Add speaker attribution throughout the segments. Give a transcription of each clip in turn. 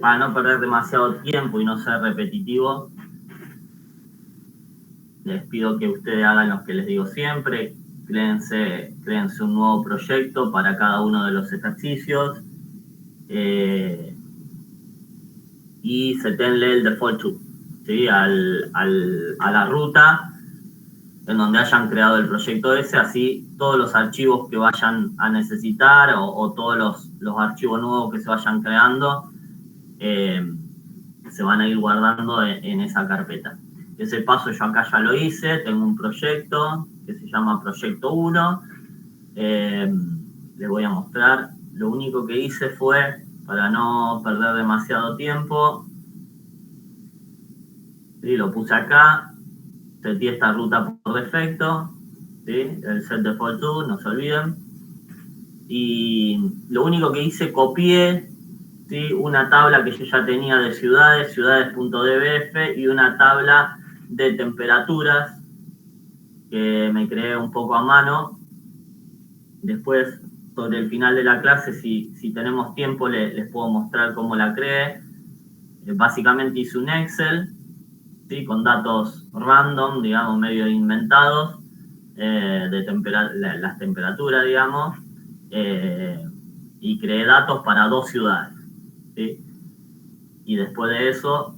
Speaker 1: para no perder demasiado tiempo y no ser repetitivo, les pido que ustedes hagan lo que les digo siempre, créense un nuevo proyecto para cada uno de los ejercicios y setenle el default to, ¿sí? a la ruta en donde hayan creado el proyecto ese, así todos los archivos que vayan a necesitar o todos los archivos nuevos que se vayan creando se van a ir guardando en esa carpeta. Ese paso yo acá ya lo hice, tengo un proyecto que se llama Proyecto 1. Les voy a mostrar. Lo único que hice fue, para no perder demasiado tiempo, ¿sí? Lo puse acá, seté esta ruta por defecto, ¿sí? El set default to, no se olviden. Y lo único que hice, copié, ¿sí? Una tabla que yo ya tenía de ciudades, ciudades.dbf, y una tabla de temperaturas que me creé un poco a mano. Después, sobre el final de la clase, si tenemos tiempo, les puedo mostrar cómo la creé. Básicamente hice un Excel, ¿sí? Con datos random, digamos, medio inventados, de las temperaturas, digamos, y creé datos para 2 ciudades, ¿sí? Y después de eso,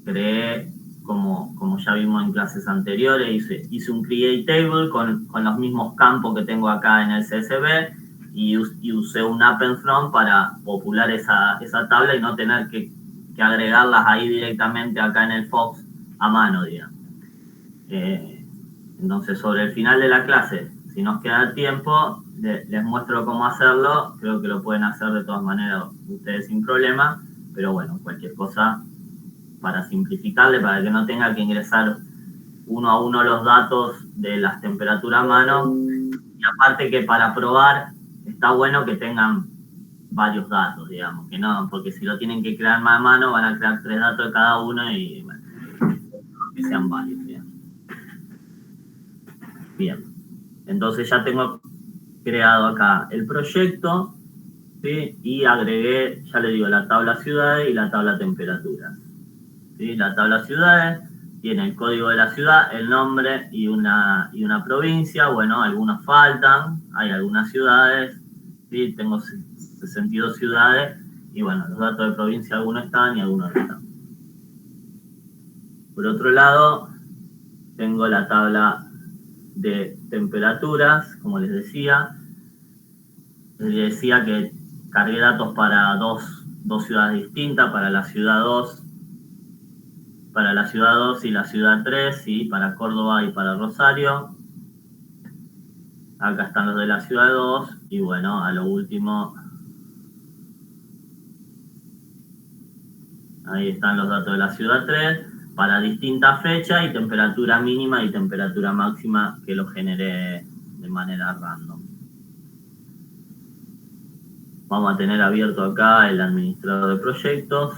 Speaker 1: creé, como ya vimos en clases anteriores, hice un create table con los mismos campos que tengo acá en el CSV y usé un append from para popular esa tabla y no tener que agregarlas ahí directamente acá en el Fox a mano, digamos. Entonces, sobre el final de la clase, si nos queda tiempo, les muestro cómo hacerlo. Creo que lo pueden hacer de todas maneras ustedes sin problema, pero bueno, cualquier cosa para simplificarle, para que no tenga que ingresar uno a uno los datos de las temperaturas a mano. Y aparte que para probar está bueno que tengan varios datos, digamos, que no, porque si lo tienen que crear más a mano van a crear 3 datos de cada uno y bueno, que sean varios, digamos. Bien, entonces ya tengo creado acá el proyecto, ¿sí? Y agregué, ya le digo, la tabla ciudades y la tabla temperaturas. ¿Sí? La tabla ciudades tiene el código de la ciudad, el nombre y una provincia. Bueno, algunas faltan, hay algunas ciudades, ¿sí? Tengo 62 ciudades y bueno, los datos de provincia algunos están y algunos no están. Por otro lado, tengo la tabla de temperaturas, como les decía. Les decía que cargué datos para dos ciudades distintas, para la ciudad 2 y la ciudad 3, ¿sí? Para Córdoba y para Rosario. Acá están los de la ciudad 2 y bueno, a lo último, ahí están los datos de la ciudad 3 para distintas fechas y temperatura mínima y temperatura máxima que lo generé de manera random. Vamos a tener abierto acá el administrador de proyectos,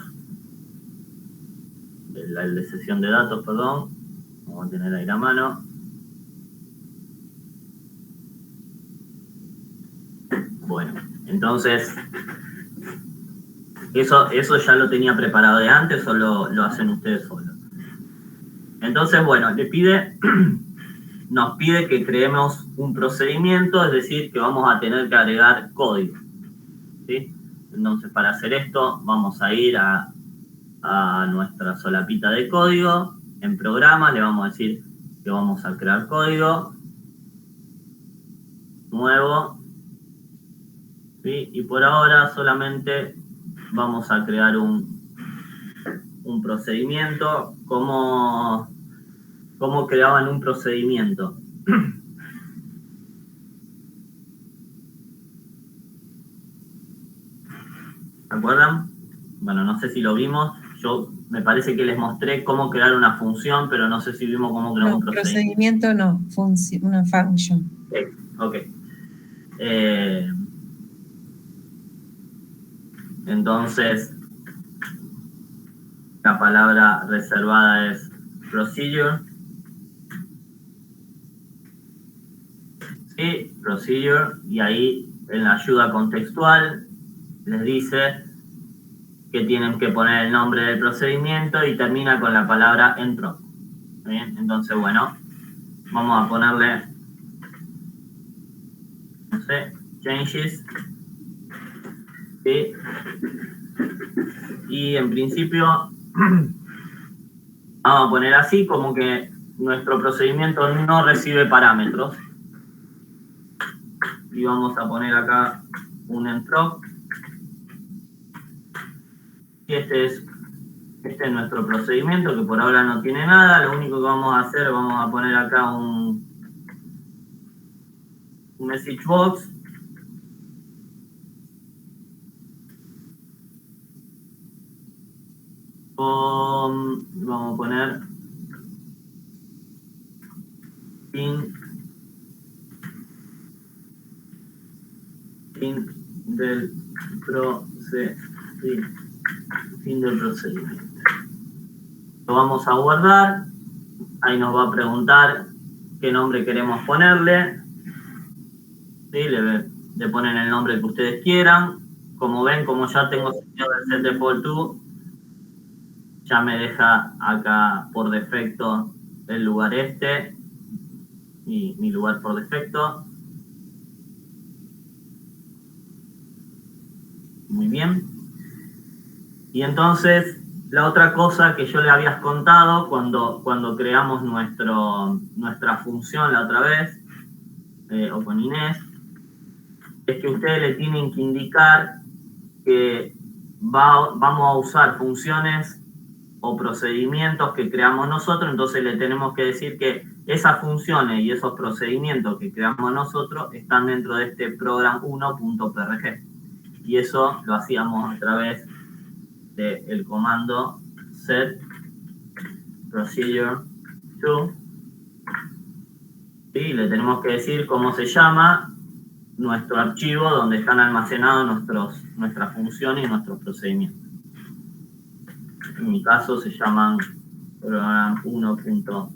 Speaker 1: el de sesión de datos, perdón. Vamos a tener ahí la mano. Bueno, entonces, eso ya lo tenía preparado de antes o lo hacen ustedes solos. Entonces, bueno, nos pide que creemos un procedimiento, es decir, que vamos a tener que agregar código, ¿sí? Entonces, para hacer esto, vamos a ir a nuestra solapita de código. En programa le vamos a decir que vamos a crear código nuevo, ¿sí? Y por ahora solamente vamos a crear un procedimiento. ¿Cómo creaban un procedimiento? ¿Se acuerdan? Bueno, no sé si lo vimos. Yo me parece que les mostré cómo crear una función, pero no sé si vimos cómo crear un procedimiento.
Speaker 2: Procedimiento no, una function.
Speaker 1: Ok. Entonces, la palabra reservada es procedure. Sí, procedure. Y ahí en la ayuda contextual les dice que tienen que poner el nombre del procedimiento y termina con la palabra entró. ¿Bien? Entonces, bueno, vamos a ponerle, no sé, changes, ¿sí? Y en principio vamos a poner así como que nuestro procedimiento no recibe parámetros. Y vamos a poner acá un entró. Y este es nuestro procedimiento, que por ahora no tiene nada. Lo único que vamos a hacer, vamos a poner acá un message box. Vamos a poner fin del procedimiento. Lo vamos a guardar. Ahí nos va a preguntar qué nombre queremos ponerle. ¿Sí? Le ponen el nombre que ustedes quieran. Como ven, como ya tengo seteado el set default to, ya me deja acá por defecto el lugar este y mi lugar por defecto. Muy bien. Y entonces, la otra cosa que yo le había contado cuando creamos nuestra función la otra vez, o con Inés, es que ustedes le tienen que indicar que vamos a usar funciones o procedimientos que creamos nosotros, entonces le tenemos que decir que esas funciones y esos procedimientos que creamos nosotros están dentro de este program1.prg. Y eso lo hacíamos a través del comando set procedure to, y le tenemos que decir cómo se llama nuestro archivo donde están almacenados nuestras funciones y nuestros procedimientos. En mi caso se llaman program1.rg.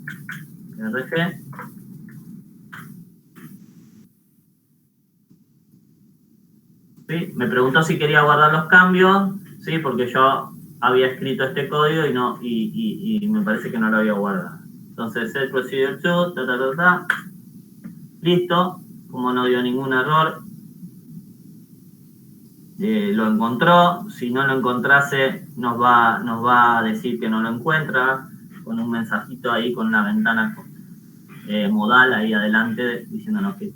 Speaker 1: ¿Sí? Me preguntó si quería guardar los cambios, ¿sí? Porque yo había escrito este código y me parece que no lo había guardado. Entonces, set procedure to, listo. Como no dio ningún error, lo encontró. Si no lo encontrase, nos va a decir que no lo encuentra, con un mensajito ahí, con una ventana modal ahí adelante, diciéndonos que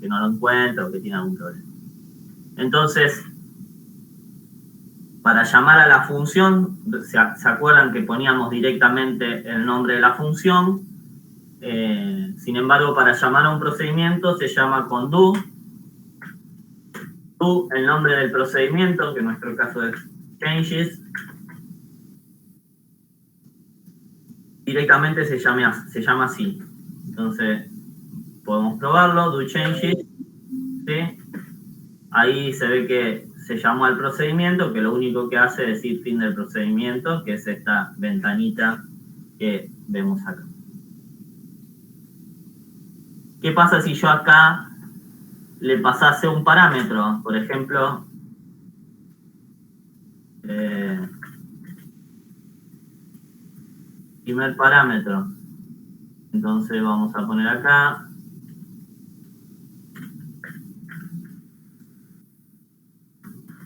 Speaker 1: no lo encuentra o que tiene algún problema. Entonces, para llamar a la función, ¿se acuerdan que poníamos directamente el nombre de la función? Sin embargo, para llamar a un procedimiento se llama con do. Do, el nombre del procedimiento, que en nuestro caso es changes, directamente se llama así. Entonces, podemos probarlo, do changes, ¿sí? Ahí se ve que se llamó al procedimiento, que lo único que hace es decir fin del procedimiento, que es esta ventanita que vemos acá. ¿Qué pasa si yo acá le pasase un parámetro? Por ejemplo, primer parámetro. Entonces vamos a poner acá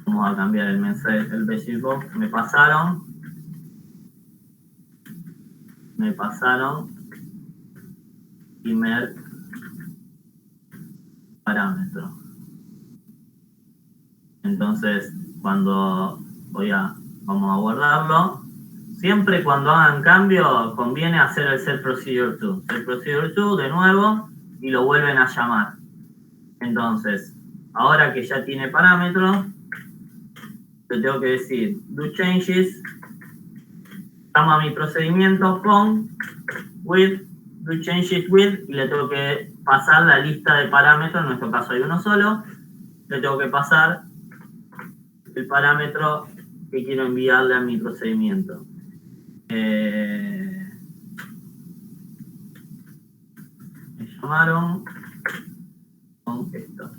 Speaker 1: vamos a cambiar el mensaje, el message box. Me pasaron primer parámetro. Entonces, cuando vamos a guardarlo, siempre cuando hagan cambio conviene hacer el set procedure to. Set procedure to de nuevo y lo vuelven a llamar. Entonces, ahora que ya tiene parámetros, le tengo que decir do changes, llama mi procedimiento con with, do changes with, y le tengo que pasar la lista de parámetros, en nuestro caso hay uno solo, le tengo que pasar el parámetro que quiero enviarle a mi procedimiento. Me llamaron con esto.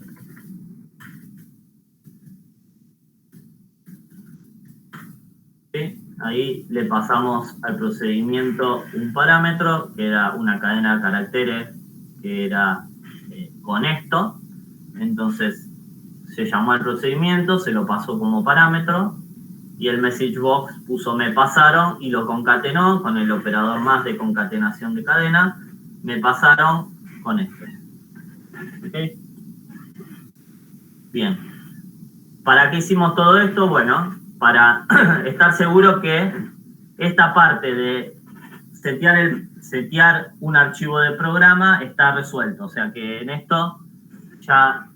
Speaker 1: ¿sí? Ahí le pasamos al procedimiento un parámetro, que era una cadena de caracteres, que era con esto. Entonces se llamó al procedimiento, se lo pasó como parámetro, y el message box puso me pasaron y lo concatenó con el operador más de concatenación de cadena, me pasaron con esto. ¿Okay? Bien. ¿Para qué hicimos todo esto? Bueno, para estar seguro que esta parte de setear un archivo de programa está resuelto. O sea que en esto ya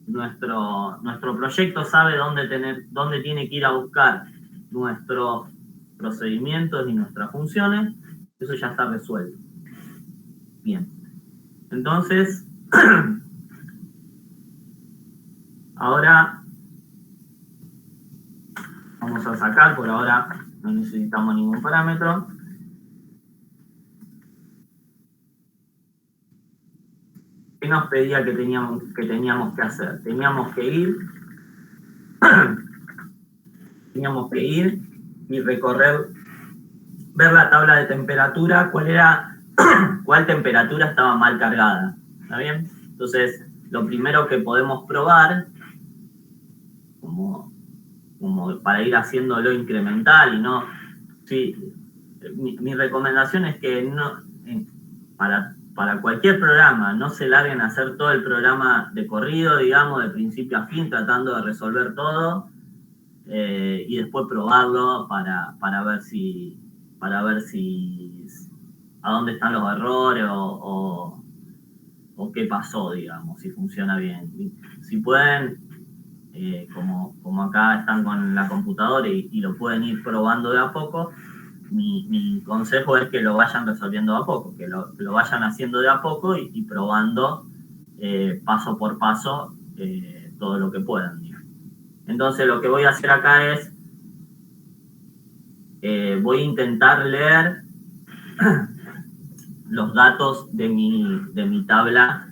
Speaker 1: nuestro proyecto sabe dónde tiene que ir a buscar nuestros procedimientos y nuestras funciones. Eso ya está resuelto. Bien. Entonces, ahora vamos a sacar, por ahora no necesitamos ningún parámetro. ¿Qué nos pedía que teníamos que hacer? Teníamos que ir y recorrer, ver la tabla de temperatura, cuál temperatura estaba mal cargada. ¿Está bien? Entonces, lo primero que podemos probar, como para ir haciéndolo incremental y no... Sí, mi recomendación es que no, para cualquier programa, no se larguen a hacer todo el programa de corrido, digamos, de principio a fin, tratando de resolver todo, y después probarlo para ver si a dónde están los errores o qué pasó, digamos, si funciona bien. Si pueden, como acá están con la computadora y lo pueden ir probando de a poco, mi consejo es que lo vayan resolviendo de a poco, que lo vayan haciendo de a poco y probando paso por paso todo lo que puedan, digamos. Entonces lo que voy a hacer acá es, voy a intentar leer los datos de mi tabla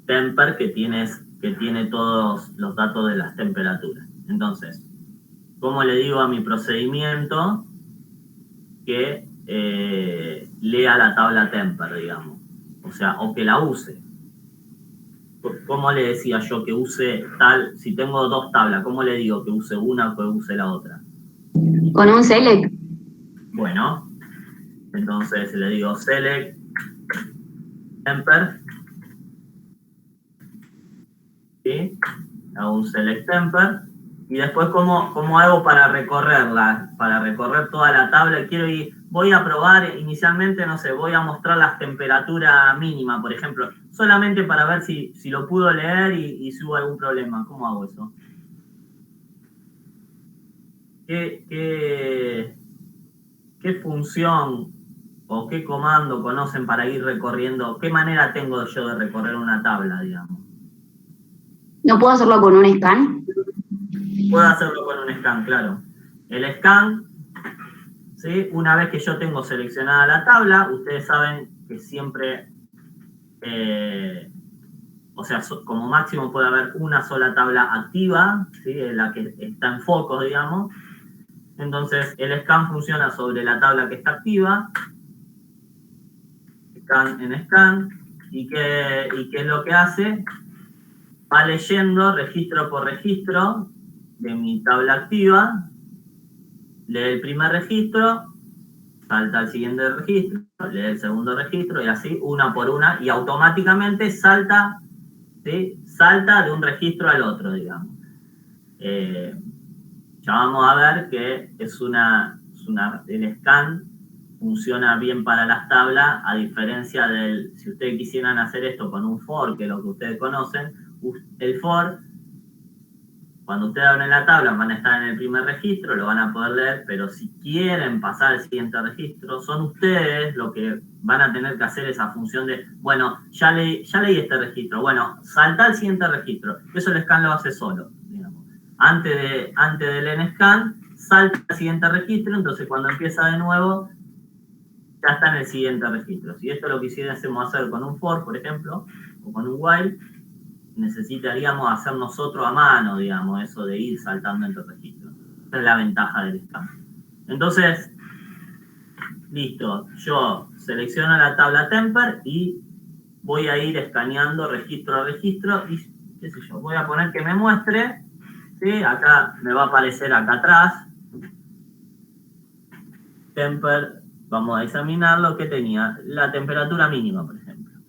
Speaker 1: temper que tiene todos los datos de las temperaturas. Entonces, ¿cómo le digo a mi procedimiento que lea la tabla temper, digamos? O sea, o que la use. ¿Cómo le decía yo que use tal? Si tengo dos tablas, ¿cómo le digo que use una o que use la otra?
Speaker 3: Con un select.
Speaker 1: Bueno, entonces le digo select temper, ¿sí? Hago un select temper, y después ¿cómo hago para recorrerla? Para recorrer toda la tabla, voy a probar inicialmente, no sé, voy a mostrar las temperaturas mínimas, por ejemplo, solamente para ver si lo pudo leer y si hubo algún problema. ¿Cómo hago eso? ¿Qué función o qué comando conocen para ir recorriendo? ¿Qué manera tengo yo de recorrer una tabla, digamos?
Speaker 3: ¿No puedo hacerlo con un scan?
Speaker 1: Puedo hacerlo con un scan, claro. El scan, ¿sí? Una vez que yo tengo seleccionada la tabla, ustedes saben que siempre, o sea, como máximo puede haber una sola tabla activa, ¿sí? La que está en foco, digamos. Entonces, el scan funciona sobre la tabla que está activa, scan en scan, ¿y qué es lo que hace? Va leyendo registro por registro de mi tabla activa, lee el primer registro, salta al siguiente registro, lee el segundo registro, y así una por una, y automáticamente salta, ¿sí? Salta de un registro al otro, digamos. Ya vamos a ver que el scan funciona bien para las tablas, a diferencia si ustedes quisieran hacer esto con un for, que es lo que ustedes conocen, el for, cuando ustedes abren la tabla van a estar en el primer registro, lo van a poder leer, pero si quieren pasar al siguiente registro, son ustedes los que van a tener que hacer esa función de, bueno, ya leí este registro, bueno, salta al siguiente registro. Eso el scan lo hace solo, digamos. Antes del scan, salta al siguiente registro, entonces cuando empieza de nuevo, ya está en el siguiente registro. Si esto lo quisiésemos hacer con un for, por ejemplo, o con un while, necesitaríamos hacer nosotros a mano, digamos, eso de ir saltando entre registros. es la ventaja del scan. Entonces, listo, yo selecciono la tabla Temper y voy a ir escaneando registro a registro y, qué sé yo, voy a poner que me muestre, ¿sí? Acá me va a aparecer acá atrás, Temper, vamos a examinar lo que tenía, la temperatura mínima, por ejemplo.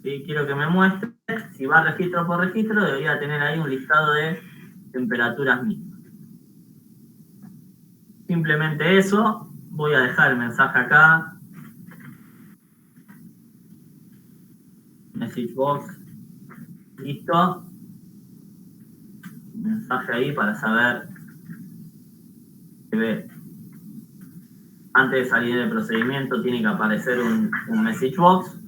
Speaker 1: ¿Sí? Quiero que me muestre, si va registro por registro, debería tener ahí un listado de temperaturas mínimas. Simplemente eso, voy a dejar el mensaje acá, message box, listo, mensaje ahí para saber que antes de salir del procedimiento tiene que aparecer un message box.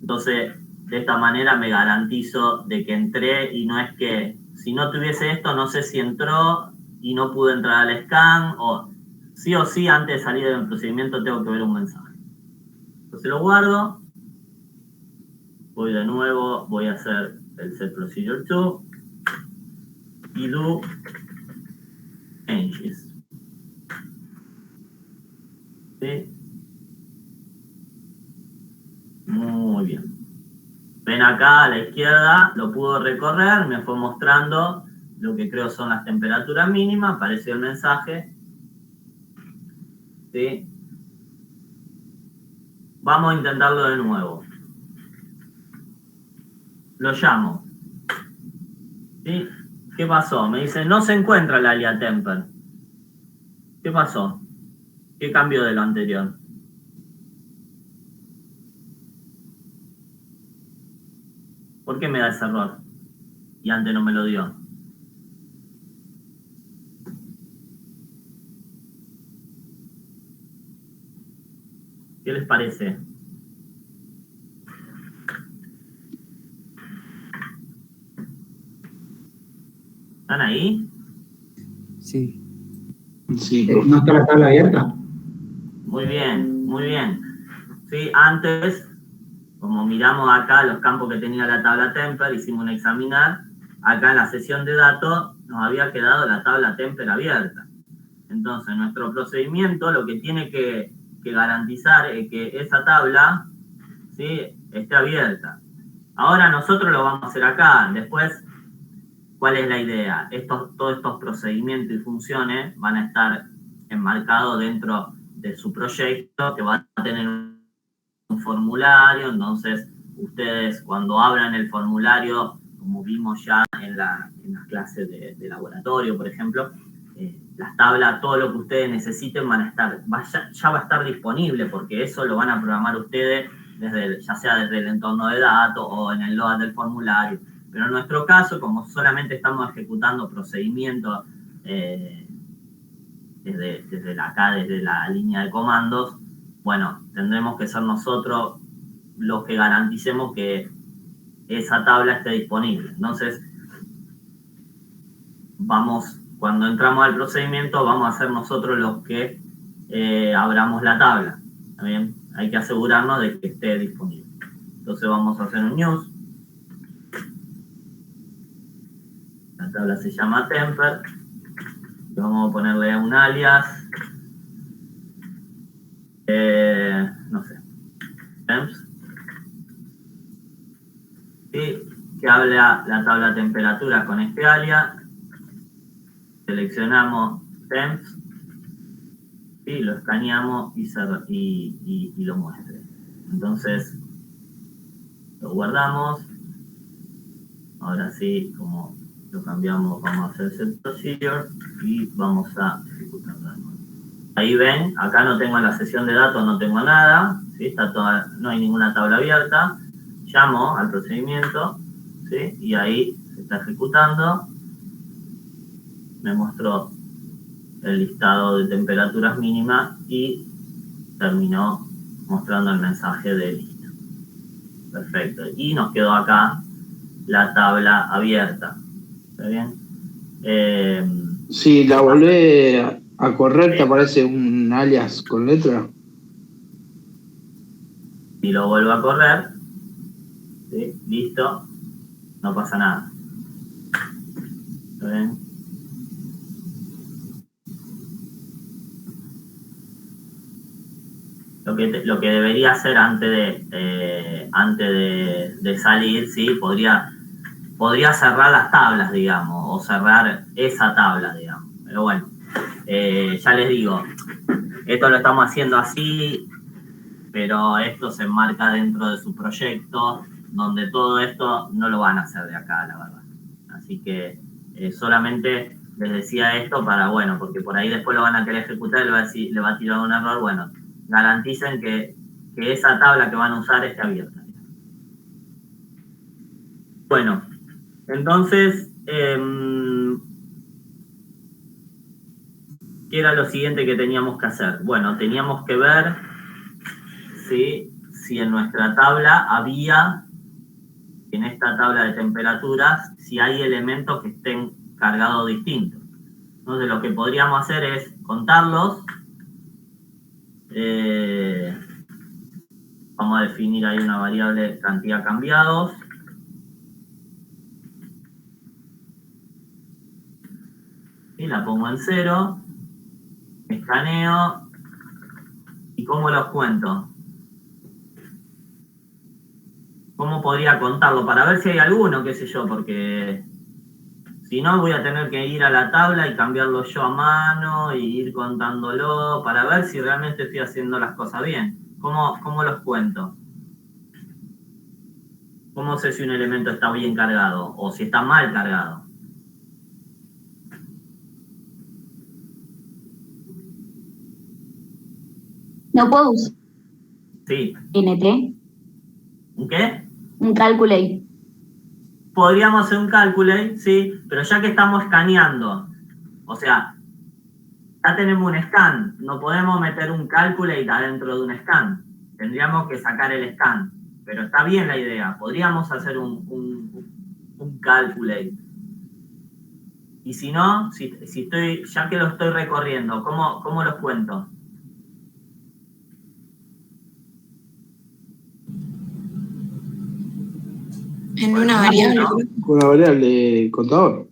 Speaker 1: Entonces, de esta manera me garantizo de que entré y no es que, si no tuviese esto, no sé si entró y no pude entrar al scan, o sí, antes de salir del procedimiento tengo que ver un mensaje. Entonces lo guardo, voy de nuevo, voy a hacer el set procedure to y do changes. ¿Sí? Muy bien. Ven acá a la izquierda, lo pudo recorrer, me fue mostrando lo que creo son las temperaturas mínimas, apareció el mensaje. ¿Sí? Vamos a intentarlo de nuevo. Lo llamo. ¿Sí? ¿Qué pasó? Me dice, no se encuentra el área temper. ¿Qué pasó? ¿Qué cambió de lo anterior? ¿Por qué me da ese error? Y antes no me lo dio. ¿Qué les parece? ¿Están ahí?
Speaker 4: Sí.
Speaker 5: Sí, ¿no está la tabla abierta?
Speaker 1: Muy bien, muy bien. Sí, antes, como miramos acá los campos que tenía la tabla Temper, hicimos un examinar. Acá en la sesión de datos nos había quedado la tabla Temper abierta. Entonces, nuestro procedimiento lo que tiene que garantizar es que esa tabla, ¿sí?, esté abierta. Ahora nosotros lo vamos a hacer acá. Después, ¿cuál es la idea? Todos estos procedimientos y funciones van a estar enmarcados dentro de su proyecto, que va a tener un formulario. Entonces, ustedes cuando abran el formulario, como vimos ya en las clases de laboratorio, por ejemplo, las tablas, todo lo que ustedes necesiten ya va a estar disponible, porque eso lo van a programar ustedes ya sea desde el entorno de datos o en el load del formulario. Pero en nuestro caso, como solamente estamos ejecutando procedimientos desde la línea de comandos, bueno, tendremos que ser nosotros los que garanticemos que esa tabla esté disponible. Entonces, cuando entramos al procedimiento, vamos a ser nosotros los que abramos la tabla. ¿Está bien? Hay que asegurarnos de que esté disponible. Entonces vamos a hacer un news. La tabla se llama Temper. Vamos a ponerle un alias. No sé. Temps. Y que habla la tabla temperatura con este alias. Seleccionamos Temps. Y lo escaneamos y lo muestre. Entonces, lo guardamos. Ahora sí, como lo cambiamos, vamos a hacer set procedure y vamos a ejecutarlo. Ahí ven, acá no tengo en la sesión de datos, no tengo nada, ¿sí? No hay ninguna tabla abierta. Llamo al procedimiento, ¿sí? Y ahí se está ejecutando. Me mostró el listado de temperaturas mínimas y terminó mostrando el mensaje de listo. Perfecto. Y nos quedó acá la tabla abierta. ¿Está bien?
Speaker 5: Si la volvés a correr, ¿te aparece un alias con letra?
Speaker 1: Si lo vuelvo a correr, ¿sí? Listo, no pasa nada. ¿Está bien? lo que debería hacer antes de salir, ¿sí? Podría cerrar las tablas, digamos, o cerrar esa tabla, digamos. Pero bueno, ya les digo, esto lo estamos haciendo así, pero esto se enmarca dentro de su proyecto, donde todo esto no lo van a hacer de acá, la verdad. Así que solamente les decía esto para, bueno, porque por ahí después lo van a querer ejecutar y le va a tirar un error, bueno, garanticen que esa tabla que van a usar esté abierta. Bueno, entonces, ¿qué era lo siguiente que teníamos que hacer? Bueno, teníamos que ver si en nuestra tabla había, en esta tabla de temperaturas, si hay elementos que estén cargados distintos. Entonces lo que podríamos hacer es contarlos. Vamos a definir ahí una variable cantidad cambiados. Y la pongo en 0. Escaneo. ¿Y cómo los cuento? ¿Cómo podría contarlo? Para ver si hay alguno, qué sé yo, porque si no voy a tener que ir a la tabla y cambiarlo yo a mano y ir contándolo para ver si realmente estoy haciendo las cosas bien. ¿Cómo los cuento? ¿Cómo sé si un elemento está bien cargado o si está mal cargado?
Speaker 3: No puedo usar
Speaker 1: Sí.
Speaker 3: NT,
Speaker 1: ¿Un qué?
Speaker 3: un calculate.
Speaker 1: Podríamos hacer un calculate, sí, pero ya que estamos escaneando, o sea, ya tenemos un scan, no podemos meter un calculate adentro de un scan, tendríamos que sacar el scan, pero está bien la idea, podríamos hacer un calculate. Y si no, si estoy, ya que lo estoy recorriendo, ¿cómo los cuento?
Speaker 2: En una variable.
Speaker 5: Con una variable contador.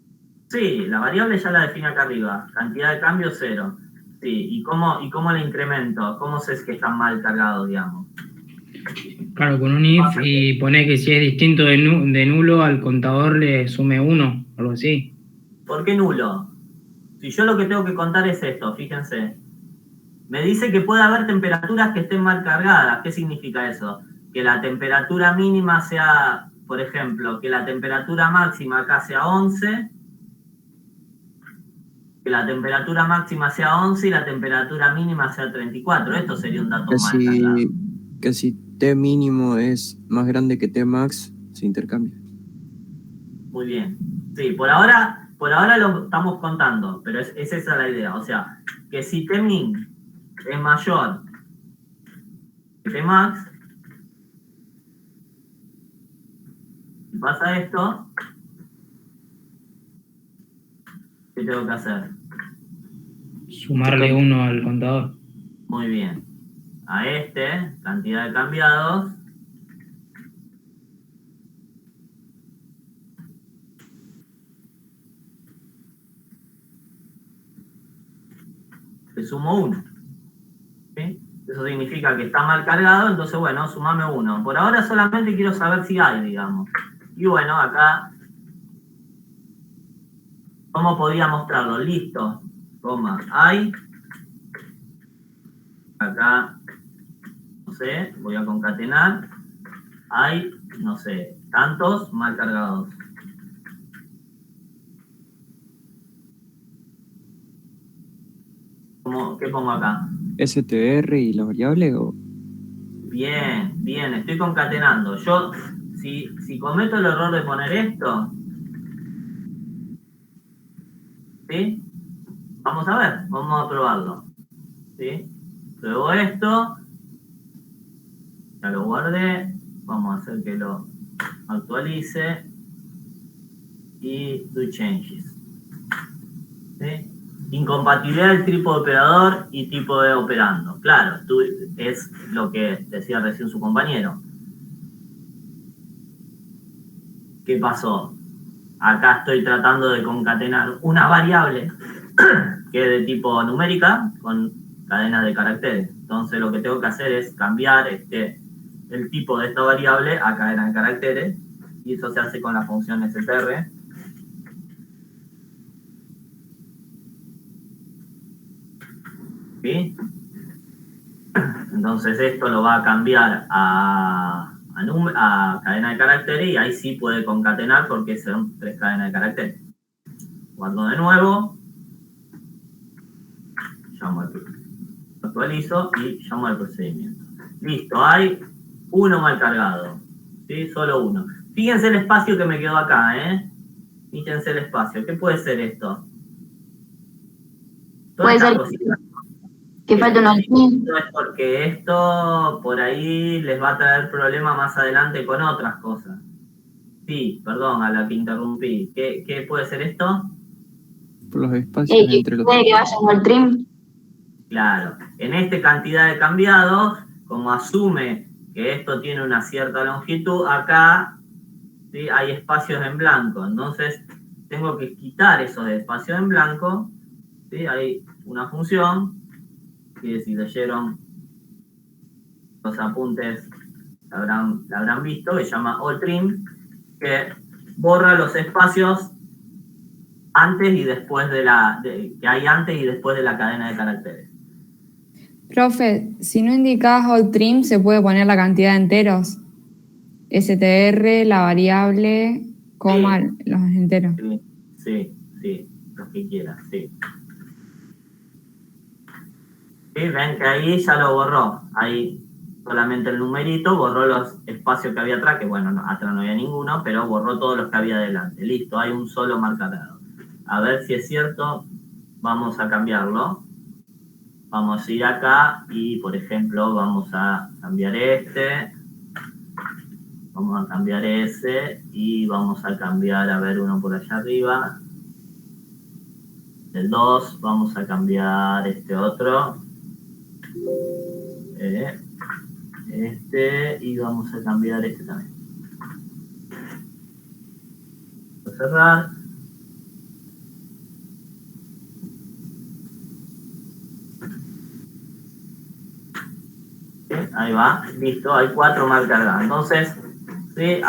Speaker 1: Sí, la variable ya la define acá arriba, cantidad de cambio 0. Sí, ¿y cómo la incremento? ¿Cómo sé que están mal cargados, digamos?
Speaker 6: Claro, con un if y ponés que si es distinto de nulo al contador le sume 1, algo así.
Speaker 1: ¿Por qué nulo? Si yo lo que tengo que contar es esto, fíjense. Me dice que puede haber temperaturas que estén mal cargadas. ¿Qué significa eso? Que la temperatura mínima sea, por ejemplo, que la temperatura máxima acá sea 11, que la temperatura máxima sea 11 y la temperatura mínima sea 34. Esto sería un dato mal cargado.
Speaker 4: Que si T mínimo es más grande que T max, se intercambia.
Speaker 1: Muy bien. Sí, por ahora lo estamos contando, pero es esa la idea. O sea, que si Tmin es mayor que Tmax, si pasa esto, ¿qué tengo que hacer?
Speaker 6: Sumarle 1 al contador.
Speaker 1: Muy bien. A cantidad de cambiados, le sumo 1. ¿Sí? Eso significa que está mal cargado, entonces bueno, sumame 1. Por ahora solamente quiero saber si hay, digamos. Y bueno, acá, ¿cómo podría mostrarlo? Listo, coma, hay. Acá, no sé, voy a concatenar. Hay, no sé, tantos mal cargados. ¿Qué pongo acá?
Speaker 4: ¿STR y la variable o...?
Speaker 1: Bien, bien, estoy concatenando. Yo, si cometo el error de poner esto, ¿sí? Vamos a ver, vamos a probarlo. ¿Sí? Luego esto, ya lo guardé, vamos a hacer que lo actualice y do changes. ¿Sí? Incompatibilidad del tipo de operador y tipo de operando. Claro, es lo que decía recién su compañero. ¿Qué pasó? Acá estoy tratando de concatenar una variable que es de tipo numérica con cadenas de caracteres. Entonces lo que tengo que hacer es cambiar el tipo de esta variable a cadena de caracteres, y eso se hace con la función str. ¿Sí? Entonces esto lo va a cambiar a cadena de caracteres, y ahí sí puede concatenar porque son 3 cadenas de caracteres. Guardo de nuevo, actualizo y llamo al procedimiento. Listo, hay uno mal cargado, ¿sí? Solo uno. Fíjense el espacio que me quedó acá, Fíjense el espacio. ¿Qué puede ser esto?
Speaker 3: Puede ser que falta un alt-trim.
Speaker 1: No es porque esto por ahí les va a traer problemas más adelante con otras cosas. Sí, perdón, a la que interrumpí. ¿Qué puede ser esto?
Speaker 4: Por los espacios entre los...
Speaker 3: Puede que vaya un alt-trim.
Speaker 1: Claro, en esta cantidad de cambiados, como asume que esto tiene una cierta longitud, acá, ¿sí?, hay espacios en blanco. Entonces, tengo que quitar esos espacios en blanco, ¿sí? Hay una función, que si leyeron los apuntes la habrán visto, que se llama allTrim, que borra los espacios antes y después que hay antes y después de la cadena de caracteres.
Speaker 7: Profe, si no indicas allTrim, ¿se puede poner la cantidad de enteros? str, la variable, coma,
Speaker 1: Sí.
Speaker 7: los enteros.
Speaker 1: Sí, los que quieras, sí. ¿Sí? Ven que ahí ya lo borró. Ahí solamente el numerito, borró los espacios que había atrás, que bueno, atrás no había ninguno, pero borró todos los que había adelante. Listo, hay un solo marcado. A ver si es cierto, vamos a cambiarlo. Vamos a ir acá y, por ejemplo, vamos a cambiar vamos a cambiar ese y vamos a cambiar, a ver, uno por allá arriba. El 2, vamos a cambiar este otro. Y vamos a cambiar este también. Voy a cerrar. Ahí va, listo, hay 4 mal cargadas. Entonces, ¿sí?,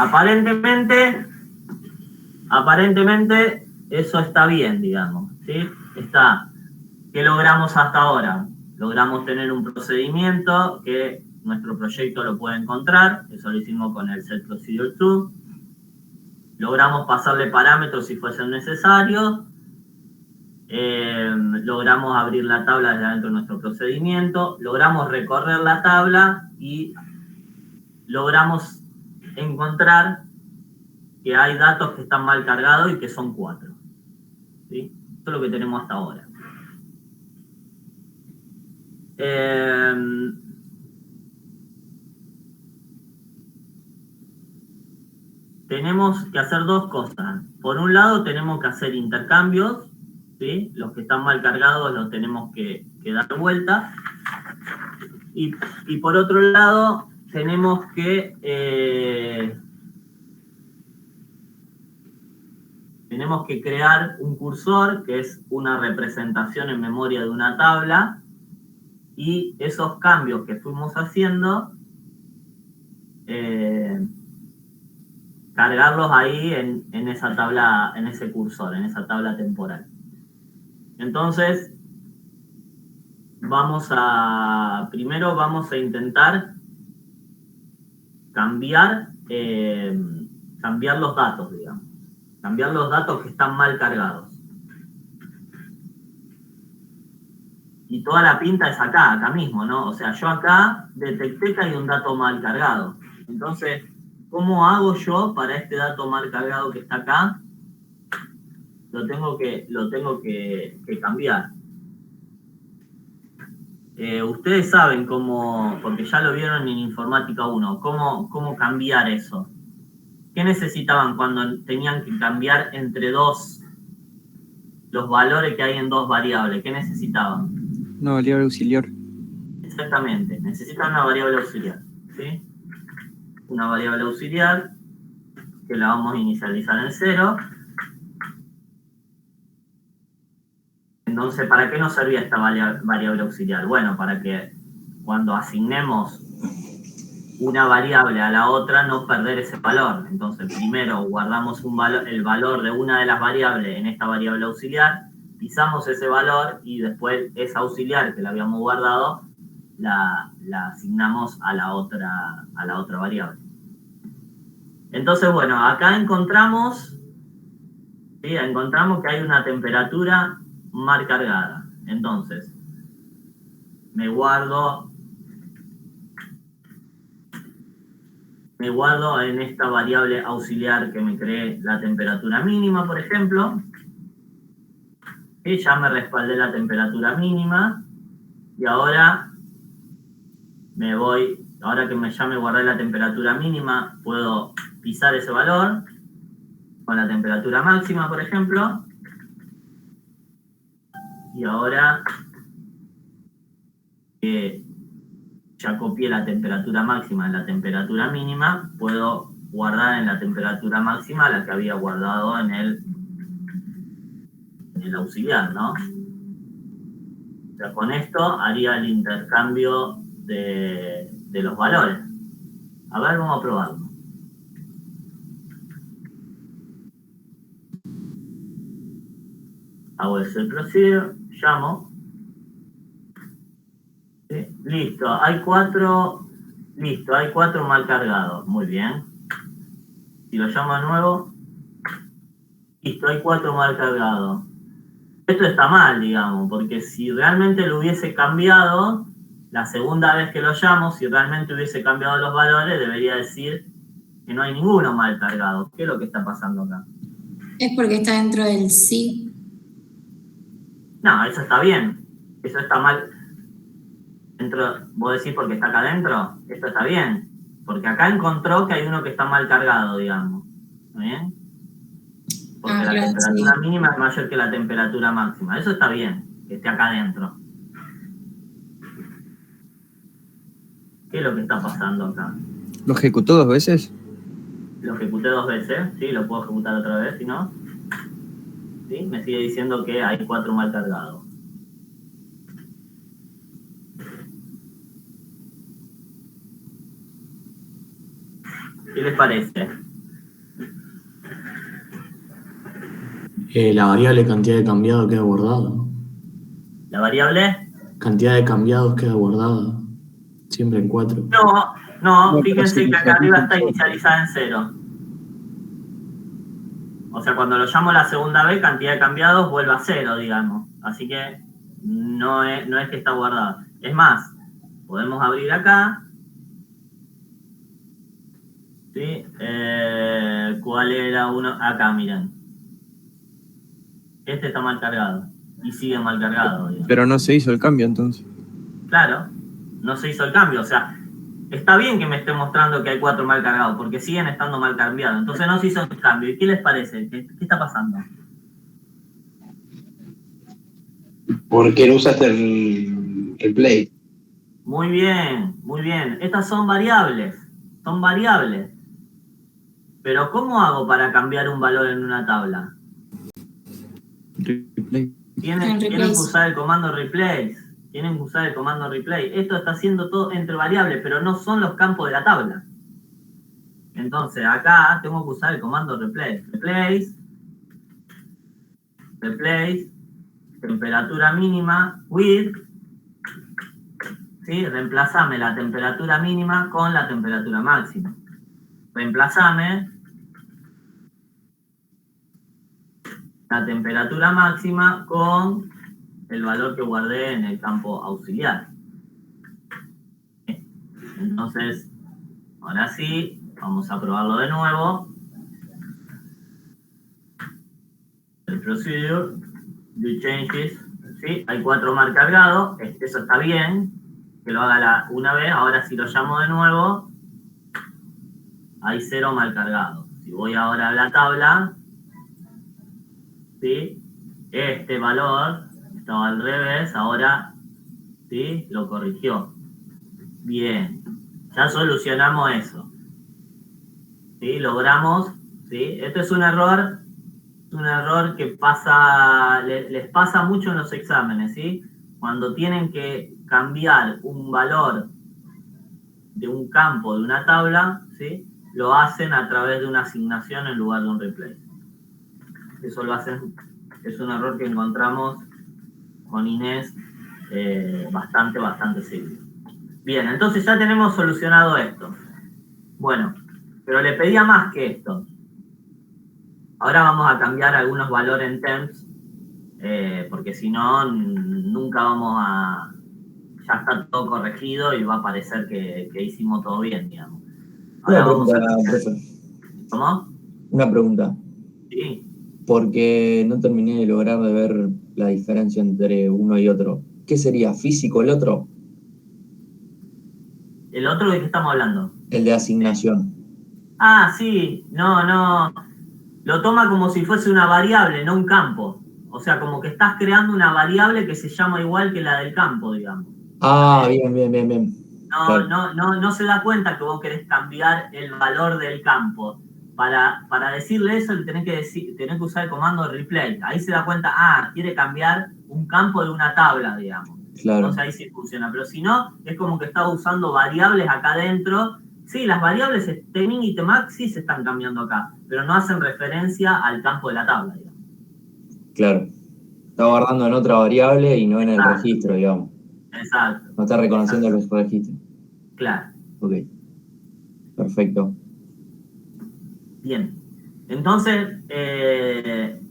Speaker 1: aparentemente eso está bien, digamos, ¿sí? ¿Qué logramos hasta ahora? Logramos tener un procedimiento que nuestro proyecto lo puede encontrar, eso lo hicimos con el setProcedure2. Logramos pasarle parámetros si fuesen necesarios. Logramos abrir la tabla desde dentro de nuestro procedimiento, logramos recorrer la tabla y logramos encontrar que hay datos que están mal cargados y que son 4. ¿Sí? Esto es lo que tenemos hasta ahora. Tenemos que hacer 2 cosas. Por un lado, tenemos que hacer intercambios, ¿sí? Los que están mal cargados los tenemos que dar vuelta. Y por otro lado, tenemos que crear un cursor, que es una representación en memoria de una tabla, y esos cambios que fuimos haciendo, cargarlos ahí en esa tabla, en ese cursor, en esa tabla temporal. Entonces, primero vamos a intentar cambiar los datos, digamos. Cambiar los datos que están mal cargados. Y toda la pinta es acá mismo, ¿no? O sea, yo acá detecté que hay un dato mal cargado. Entonces, ¿cómo hago yo para este dato mal cargado que está acá? Lo tengo que cambiar. Ustedes saben cómo, porque ya lo vieron en Informática 1, cómo cambiar eso. ¿Qué necesitaban cuando tenían que cambiar entre los valores que hay en 2 variables? ¿Qué necesitaban?
Speaker 4: Una variable auxiliar.
Speaker 1: Exactamente, necesitan una variable auxiliar, ¿sí? Una variable auxiliar que la vamos a inicializar en 0, en Entonces, ¿para qué nos servía esta variable auxiliar? Bueno, para que cuando asignemos una variable a la otra, no perder ese valor. Entonces, primero guardamos el valor de una de las variables en esta variable auxiliar, pisamos ese valor y después esa auxiliar que la habíamos guardado, la asignamos a la otra variable. Entonces, bueno, acá encontramos que hay una temperatura mal cargada. Entonces, me guardo en esta variable auxiliar que me creé la temperatura mínima, por ejemplo. Y ya me respaldé la temperatura mínima. Y ahora ahora que ya me guardé la temperatura mínima, puedo pisar ese valor con la temperatura máxima, por ejemplo. Y ahora que ya copié la temperatura máxima en la temperatura mínima, puedo guardar en la temperatura máxima la que había guardado en el auxiliar, ¿no? O sea, con esto haría el intercambio de los valores. A ver, vamos a probarlo. Hago ese procedure, llamo. ¿Sí? Listo, hay cuatro mal cargados. Muy bien. Si lo llamo de nuevo, listo, hay 4 mal cargados. Esto está mal, digamos, porque si realmente lo hubiese cambiado, la segunda vez que lo llamo, si realmente hubiese cambiado los valores, debería decir que no hay ninguno mal cargado. ¿Qué es lo que está pasando acá?
Speaker 2: Es porque está dentro del sí.
Speaker 1: No, eso está bien. Eso está mal. ¿Vos decís porque está acá adentro? Esto está bien. Porque acá encontró que hay uno que está mal cargado, digamos. ¿Está bien? Porque la temperatura mínima es mayor que la temperatura máxima. Eso está bien, que esté acá adentro. ¿Qué es lo que está pasando acá?
Speaker 4: ¿Lo ejecutó 2 veces?
Speaker 1: Lo ejecuté 2 veces, sí, lo puedo ejecutar otra vez, si no. ¿Sí? Me sigue diciendo que hay 4 mal cargados. ¿Qué les parece?
Speaker 8: La variable cantidad de cambiados queda guardada.
Speaker 1: ¿La variable?
Speaker 8: Cantidad de cambiados queda guardada. Siempre en 4.
Speaker 1: No, fíjense que acá arriba está inicializada en 0. O sea, cuando lo llamo la segunda vez, cantidad de cambiados vuelve a 0, digamos. Así que no es que está guardada. Es más, podemos abrir acá. ¿Sí? ¿Cuál era uno? Acá, miren. Este está mal cargado. Y sigue mal cargado, digamos.
Speaker 4: Pero no se hizo el cambio entonces.
Speaker 1: Claro, no se hizo el cambio. O sea, está bien que me esté mostrando que hay 4 mal cargados, porque siguen estando mal cambiados. Entonces no se hizo el cambio. ¿Y qué les parece? ¿Qué está pasando?
Speaker 5: Porque no usaste el replay.
Speaker 1: Muy bien, muy bien. Estas son variables. Son variables. Pero ¿cómo hago para cambiar un valor en una tabla?
Speaker 4: Replay.
Speaker 1: Tienen que usar el comando replace. Tienen que usar el comando replay. Esto está haciendo todo entre variables, pero no son los campos de la tabla. Entonces, acá tengo que usar el comando replace. Replace, temperatura mínima, with, ¿sí? Reemplazame la temperatura mínima con la temperatura máxima. Reemplazame la temperatura máxima con el valor que guardé en el campo auxiliar. Entonces, ahora sí, vamos a probarlo de nuevo. El procedure, do changes, ¿sí? Hay 4 mal cargados, eso está bien, que lo haga una vez. Ahora si lo llamo de nuevo, hay 0 mal cargados. Si voy ahora a la tabla, ¿sí? Este valor estaba al revés, ahora, ¿sí? Lo corrigió. Bien, ya solucionamos eso. ¿Sí? Logramos, ¿sí? Esto es un error Es un error que pasa, les pasa mucho en los exámenes, ¿sí? Cuando tienen que cambiar un valor de un campo, de una tabla, ¿sí? Lo hacen a través de una asignación en lugar de un replace. Eso lo hacen, es un error que encontramos con Inés bastante seguido. Bien, entonces ya tenemos solucionado esto. Bueno, pero le pedía más que esto. Ahora vamos a cambiar algunos valores en temps, porque si no, nunca vamos a... Ya está todo corregido y va a parecer que hicimos todo bien, digamos. Ahora
Speaker 9: Una
Speaker 1: vamos
Speaker 9: pregunta,
Speaker 1: a...
Speaker 9: profe.
Speaker 1: ¿Cómo?
Speaker 9: Una pregunta.
Speaker 1: Sí.
Speaker 9: Porque no terminé de lograr de ver la diferencia entre uno y otro. ¿Qué sería? ¿Físico el otro?
Speaker 1: ¿El otro de qué estamos hablando?
Speaker 9: El de asignación.
Speaker 1: Ah, sí. No. Lo toma como si fuese una variable, no un campo. O sea, como que estás creando una variable que se llama igual que la del campo, digamos.
Speaker 9: Ah, bien. Claro.
Speaker 1: No se da cuenta que vos querés cambiar el valor del campo. Para decirle eso, tenés que usar el comando replay. Ahí se da cuenta, quiere cambiar un campo de una tabla, digamos.
Speaker 9: Claro.
Speaker 1: Entonces ahí sí funciona. Pero si no, es como que está usando variables acá adentro. Sí, las variables Tmin y Tmax sí se están cambiando acá, pero no hacen referencia al campo de la tabla, digamos.
Speaker 9: Claro. Está guardando en otra variable y no en el registro, digamos.
Speaker 1: Exacto.
Speaker 9: No está reconociendo los registros.
Speaker 1: Claro.
Speaker 9: Ok. Perfecto.
Speaker 1: Bien. Entonces,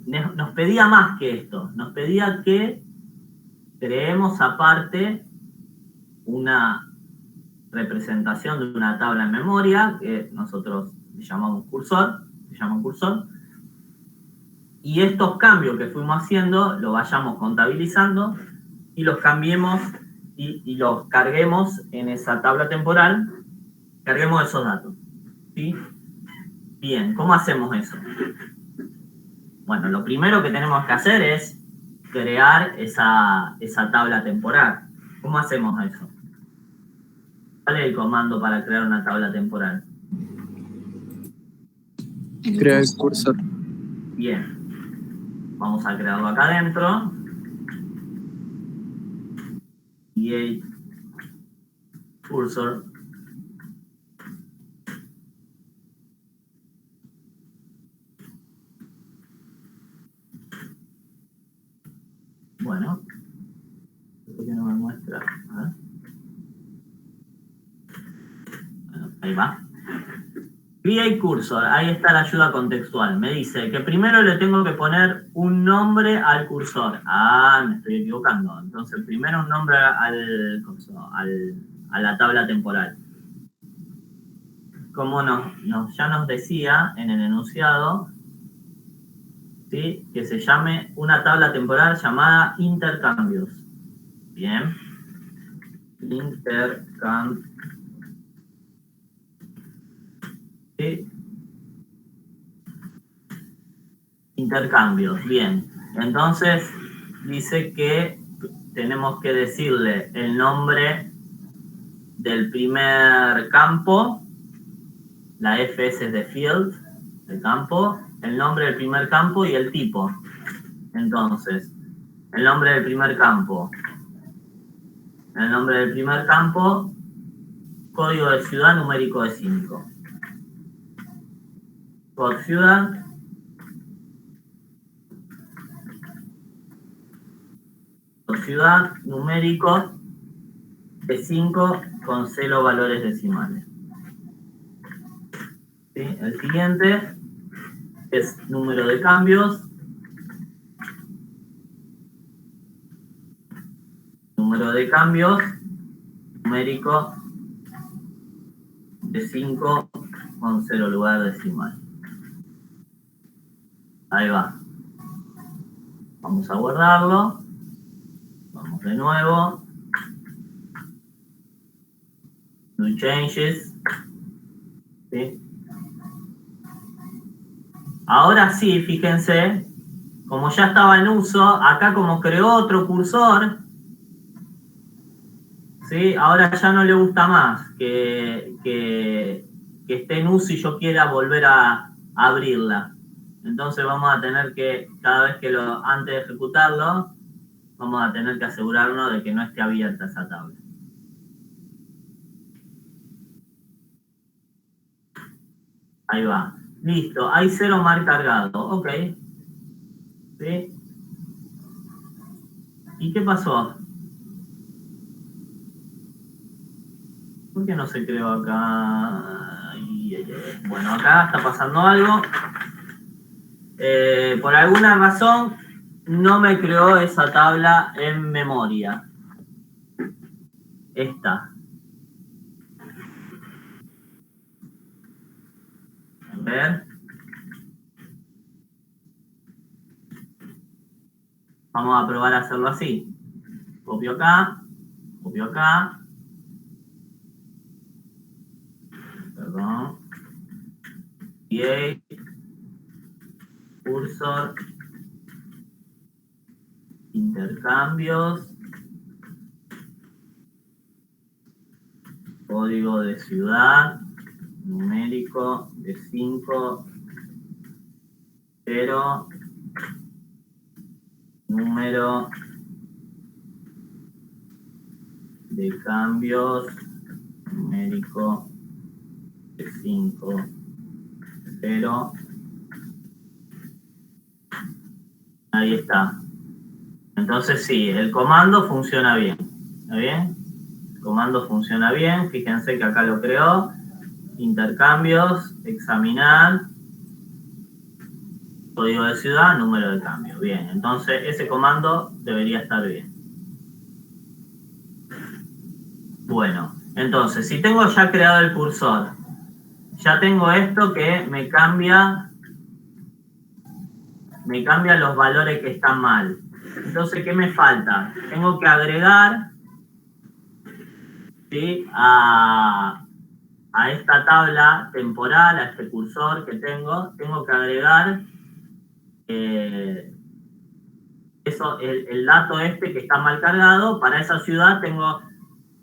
Speaker 1: nos pedía más que esto. Nos pedía que creemos aparte una representación de una tabla en memoria, que nosotros le llamamos cursor, y estos cambios que fuimos haciendo los vayamos contabilizando y los cambiemos y los carguemos en esa tabla temporal, carguemos esos datos. ¿Sí? Bien, ¿cómo hacemos eso? Bueno, lo primero que tenemos que hacer es crear esa tabla temporal. ¿Cómo hacemos eso? ¿Cuál es el comando para crear una tabla temporal?
Speaker 4: Crea el cursor.
Speaker 1: Bien. Vamos a crearlo acá adentro. Create cursor. Bueno. ¿Por qué no me muestra? A ver. Bueno, ahí va. Create cursor, ahí está la ayuda contextual. Me dice que primero le tengo que poner un nombre al cursor. Me estoy equivocando. Entonces, primero un nombre al cursor, a la tabla temporal. Como ya nos decía en el enunciado, ¿sí? Que se llame una tabla temporal llamada intercambios. Bien. Intercambios. ¿Sí? Intercambios, bien. Entonces dice que tenemos que decirle el nombre del primer campo, la FS es de field, el campo, el nombre del primer campo y el tipo. Entonces, el nombre del primer campo, código de ciudad numérico de 5. Por ciudad, numérico de 5 con 0 valores decimales. ¿Sí? El siguiente es número de cambios. Numérico de 5 con 0 lugar decimal. Ahí va. Vamos a guardarlo. Vamos de nuevo. New changes. ¿Sí? Ahora sí, fíjense, como ya estaba en uso, acá como creó otro cursor, ¿sí? Ahora ya no le gusta más que esté en uso y yo quiera volver a abrirla. Entonces vamos a tener que, cada vez que antes de ejecutarlo, vamos a tener que asegurarnos de que no esté abierta esa tabla. Ahí va. Listo, hay 0 mal cargado. Ok. ¿Sí? ¿Y qué pasó? ¿Por qué no se creó acá? Bueno, acá está pasando algo. Por alguna razón no me creó esa tabla en memoria. Esta. A ver. Vamos a probar a hacerlo así. Copio acá. Copio acá. Perdón. Create. Cursor. Intercambios. Código de ciudad. Numérico de 5. 0. Número de cambios numérico de 5. 0. Ahí está. Entonces sí, el comando funciona bien. ¿Está bien? El comando funciona bien. Fíjense que acá lo creó. Intercambios, examinar, código de ciudad, número de cambio. Bien, entonces ese comando debería estar bien. Bueno, entonces si tengo ya creado el cursor, ya tengo esto que me cambia los valores que están mal. Entonces, ¿qué me falta? Tengo que agregar, ¿sí?, a esta tabla temporal, a este cursor que tengo que agregar el dato este que está mal cargado. Para esa ciudad tengo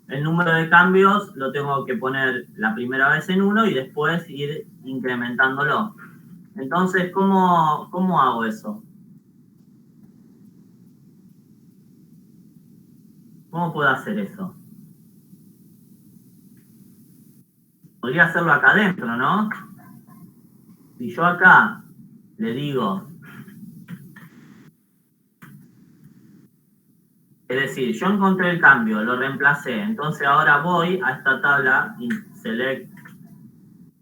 Speaker 1: el número de cambios, lo tengo que poner la primera vez en 1 y después ir incrementándolo. Entonces, ¿cómo hago eso? ¿Cómo puedo hacer eso? Podría hacerlo acá adentro, ¿no? Si yo acá le digo, es decir, yo encontré el cambio, lo reemplacé, entonces ahora voy a esta tabla, select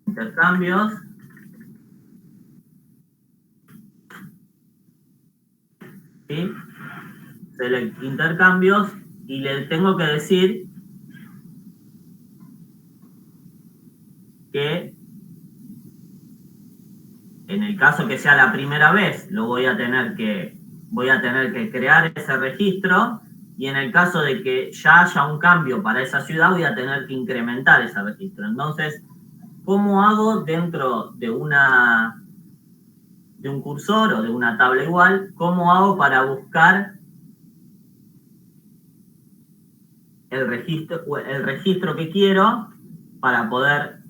Speaker 1: intercambios, ¿sí?, select intercambios, y le tengo que decir que en el caso que sea la primera vez, voy a tener que crear ese registro, y en el caso de que ya haya un cambio para esa ciudad, voy a tener que incrementar ese registro. Entonces, ¿cómo hago dentro de un cursor o de una tabla igual? ¿Cómo hago para buscar el registro que quiero para poder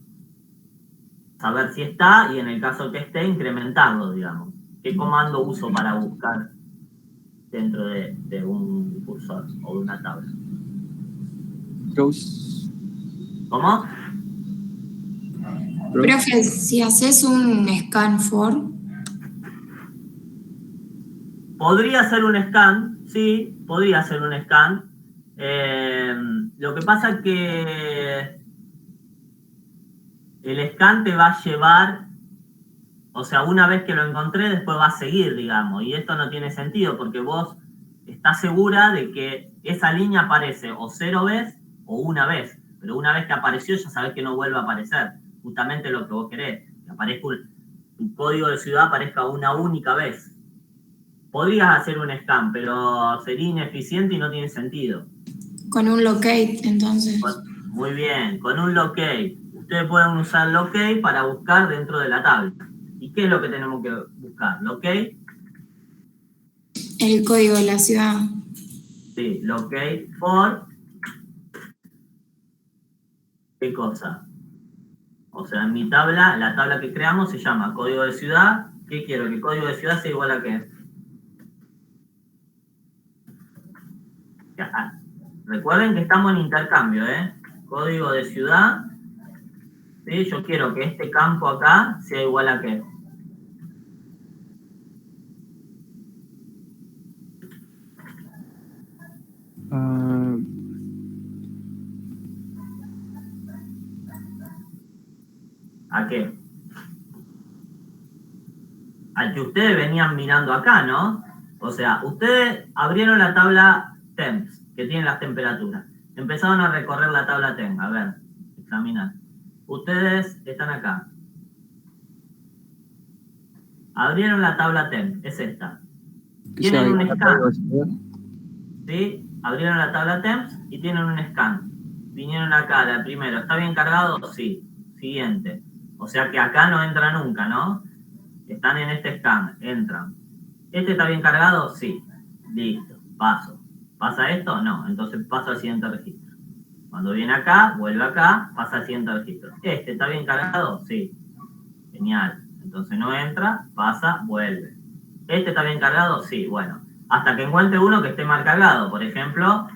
Speaker 1: saber si está, y en el caso que esté, incrementarlo, digamos? ¿Qué comando uso para buscar dentro de un cursor o de una tabla? ¿Cómo?
Speaker 2: Profe, si haces un scan for.
Speaker 1: Podría ser un scan, sí, podría ser un scan. Lo que pasa es que el scan te va a llevar, o sea, una vez que lo encontré, después va a seguir, digamos, y esto no tiene sentido, porque vos estás segura de que esa línea aparece o 0 veces o una vez, pero una vez que apareció ya sabés que no vuelve a aparecer, justamente lo que vos querés, que aparezca tu código de ciudad aparezca una única vez. Podrías hacer un scan, pero sería ineficiente y no tiene sentido.
Speaker 2: Con un locate, entonces.
Speaker 1: Muy bien, con un locate. Ustedes pueden usar locate para buscar dentro de la tabla. ¿Y qué es lo que tenemos que buscar? ¿Locate?
Speaker 2: El código de la ciudad.
Speaker 1: Sí, locate for... ¿qué cosa? O sea, en mi tabla, la tabla que creamos se llama código de ciudad, ¿Qué quiero? ¿Que el código de ciudad sea igual a qué? Ya. Recuerden que estamos en intercambio, ¿eh? Código de ciudad. ¿Sí? Yo quiero que este campo acá sea igual a qué. ¿A qué? Al que ustedes venían mirando acá, ¿no? O sea, ustedes abrieron la tabla temps, que tiene las temperaturas. Empezaron a recorrer la tabla temps. A ver, examinar. Ustedes están acá. Abrieron la tabla temp, es esta. Tienen un scan. ¿Sí? Abrieron la tabla temps y tienen un scan. Vinieron acá, la primero. ¿Está bien cargado? Sí. Siguiente. O sea que acá no entra nunca, ¿no? Están en este scan, entran. ¿Este está bien cargado? Sí. Listo, paso. ¿Pasa esto? No. Entonces paso al siguiente registro. Cuando viene acá, vuelve acá, pasa al siguiente registro. ¿Este está bien cargado? Sí. Genial. Entonces no entra, pasa, vuelve. ¿Este está bien cargado? Sí. Bueno, hasta que encuentre uno que esté mal cargado. Por ejemplo,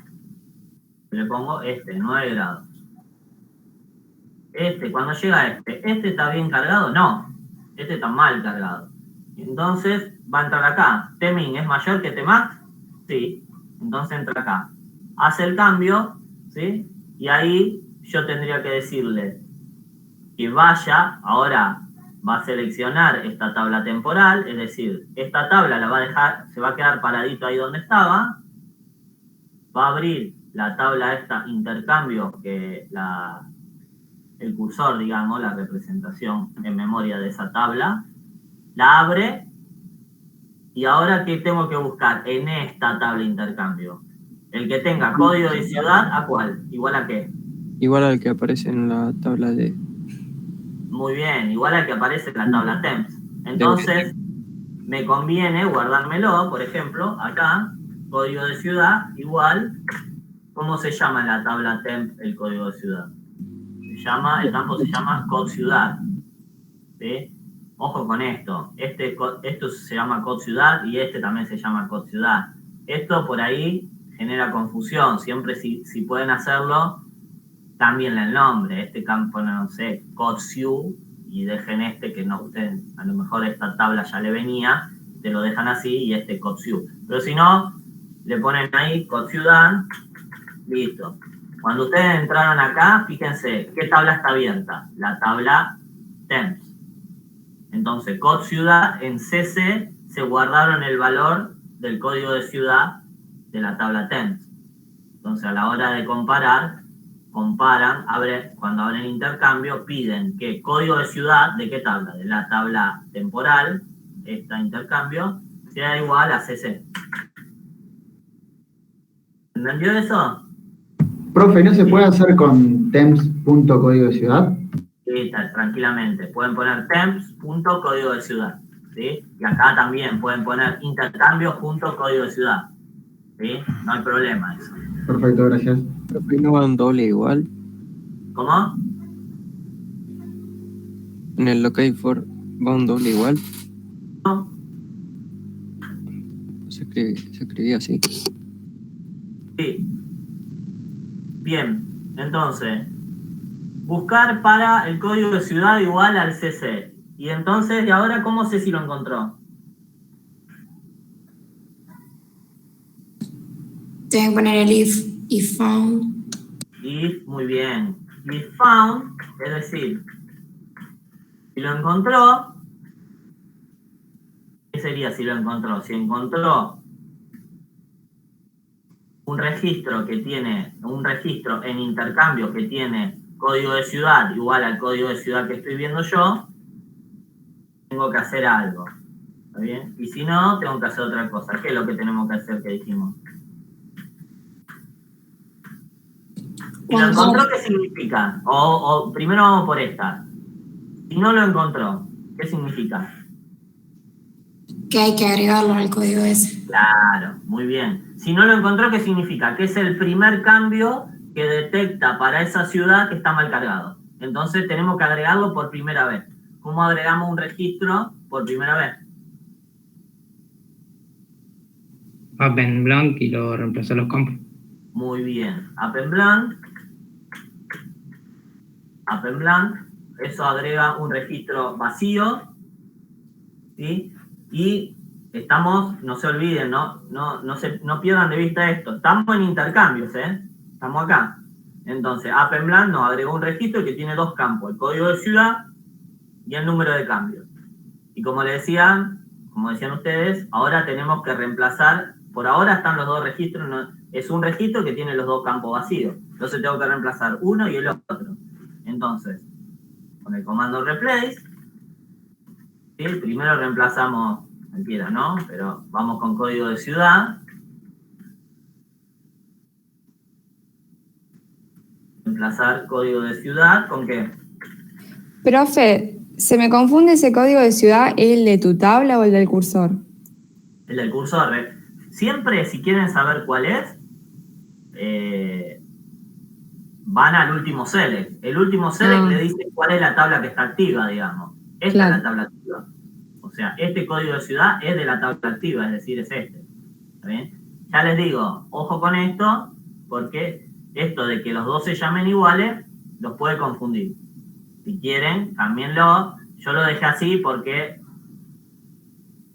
Speaker 1: le pongo 9 grados. Cuando llega ¿este está bien cargado? No. Este está mal cargado. Entonces va a entrar acá. ¿Tmin es mayor que Tmax? Sí. Entonces entra acá. Hace el cambio, ¿sí? Y ahí yo tendría que decirle que vaya, ahora va a seleccionar esta tabla temporal, es decir, esta tabla la va a dejar, se va a quedar paradito ahí donde estaba, va a abrir la tabla esta intercambio, que el cursor, digamos, la representación en memoria de esa tabla, la abre, y ahora ¿qué tengo que buscar en esta tabla intercambio? El que tenga código de ciudad, ¿a cuál? ¿Igual a qué?
Speaker 4: Igual al que aparece en la tabla de...
Speaker 1: Muy bien, igual al que aparece en la tabla temps. Entonces, me conviene guardármelo, por ejemplo, acá, código de ciudad, igual, ¿cómo se llama en la tabla temp el código de ciudad? El campo se llama code ciudad. ¿Sí? Ojo con esto, esto se llama code ciudad y este también se llama code ciudad. Esto por ahí genera confusión, siempre si pueden hacerlo, cámbienle el nombre, este campo, no sé, code ciudad, y dejen que no ustedes, a lo mejor esta tabla ya le venía, te lo dejan así y este code ciudad. Pero si no, le ponen ahí code ciudad, listo. Cuando ustedes entraron acá, fíjense, ¿qué tabla está abierta? La tabla temps. Entonces, code ciudad en CC se guardaron el valor del código de ciudad de la tabla temps. Entonces, a la hora de comparan, cuando abren intercambio, piden que código de ciudad, ¿de qué tabla? De la tabla temporal, esta intercambio, sea igual a CC. ¿Entendió eso?
Speaker 10: Profe, ¿no se puede hacer con temps.código de ciudad?
Speaker 1: Sí, tranquilamente. Pueden poner temps.código de ciudad. ¿Sí? Y acá también pueden poner intercambio.código de ciudad. ¿Sí? No hay problema eso.
Speaker 10: Perfecto, gracias.
Speaker 4: Profe, ¿no va un doble igual?
Speaker 1: ¿Cómo?
Speaker 4: En el locate for va un doble igual.
Speaker 1: No.
Speaker 4: Se escribía así.
Speaker 1: Sí. Bien, entonces, buscar para el código de ciudad igual al CC. Y entonces, ¿y ahora cómo sé si lo encontró?
Speaker 2: Tengo que poner el if found.
Speaker 1: If, muy bien. If found, es decir, si lo encontró, ¿qué sería si lo encontró? Si encontró un registro en intercambio que tiene código de ciudad igual al código de ciudad que estoy viendo yo, tengo que hacer algo. ¿Está bien? Y si no, tengo que hacer otra cosa. ¿Qué es lo que tenemos que hacer que dijimos? Si lo encontró, ¿qué significa? O primero vamos por esta. Si no lo encontró, ¿qué significa?
Speaker 2: Que hay que agregarlo al código ese.
Speaker 1: Claro, muy bien. Si no lo encontró, ¿qué significa? Que es el primer cambio que detecta para esa ciudad que está mal cargado. Entonces tenemos que agregarlo por primera vez. ¿Cómo agregamos un registro por primera vez?
Speaker 6: Append blank y lo reemplazó a los campos.
Speaker 1: Muy bien. Append blank. Append blank. Eso agrega un registro vacío. ¿Sí? Y estamos, no se olviden, no pierdan de vista esto. Estamos en intercambios, Estamos acá. Entonces, Append blank nos agregó un registro que tiene dos campos, el código de ciudad y el número de cambios. Y como decían ustedes, ahora tenemos que reemplazar, por ahora están los dos registros, es un registro que tiene los dos campos vacíos. Entonces tengo que reemplazar uno y el otro. Entonces, con el comando replace, ¿sí? Primero reemplazamos, mentira, ¿no? Pero vamos con código de ciudad. Reemplazar código de ciudad, ¿con qué?
Speaker 7: Profe, se me confunde ese código de ciudad, ¿es el de tu tabla o el del cursor?
Speaker 1: El del cursor. Siempre, si quieren saber cuál es, van al último select. El último select le dice cuál es la tabla que está activa, digamos. Esta es la tabla activa. O sea, este código de ciudad es de la tabla activa, es decir, es este. ¿Está bien? Ya les digo, ojo con esto, porque esto de que los dos se llamen iguales, los puede confundir. Si quieren, cámbienlo. Yo lo dejé así porque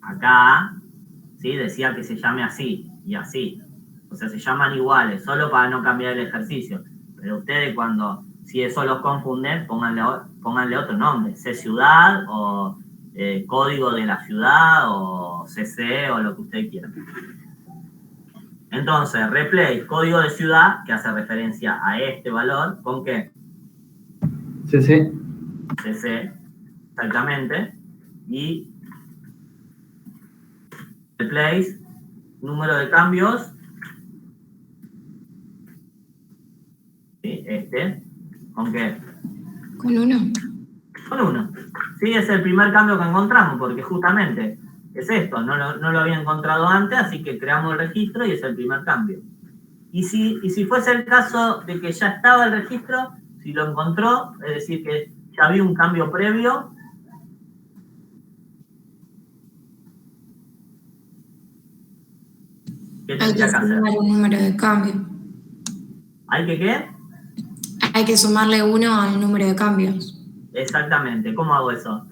Speaker 1: acá, ¿sí? Decía que se llame así y así. O sea, se llaman iguales, solo para no cambiar el ejercicio. Pero ustedes si eso los confunden, pónganle otro nombre. C ciudad, o código de la ciudad, o CC, o lo que ustedes quieran. Entonces, replace código de ciudad, que hace referencia a este valor, ¿con qué?
Speaker 10: CC.
Speaker 1: CC, exactamente. Y replace número de cambios, ¿sí? ¿Con qué?
Speaker 2: Con 1.
Speaker 1: Con 1. Sí, es el primer cambio que encontramos, porque justamente es esto, no lo había encontrado antes, así que creamos el registro y es el primer cambio. Y si fuese el caso de que ya estaba el registro, si lo encontró, es decir, que ya había un cambio previo, ¿qué
Speaker 2: Hay que
Speaker 1: tendría que hacer?
Speaker 2: sumar un número de cambio.
Speaker 1: ¿Hay que qué?
Speaker 2: Hay que sumarle 1 al número de cambios.
Speaker 1: Exactamente. ¿Cómo hago eso?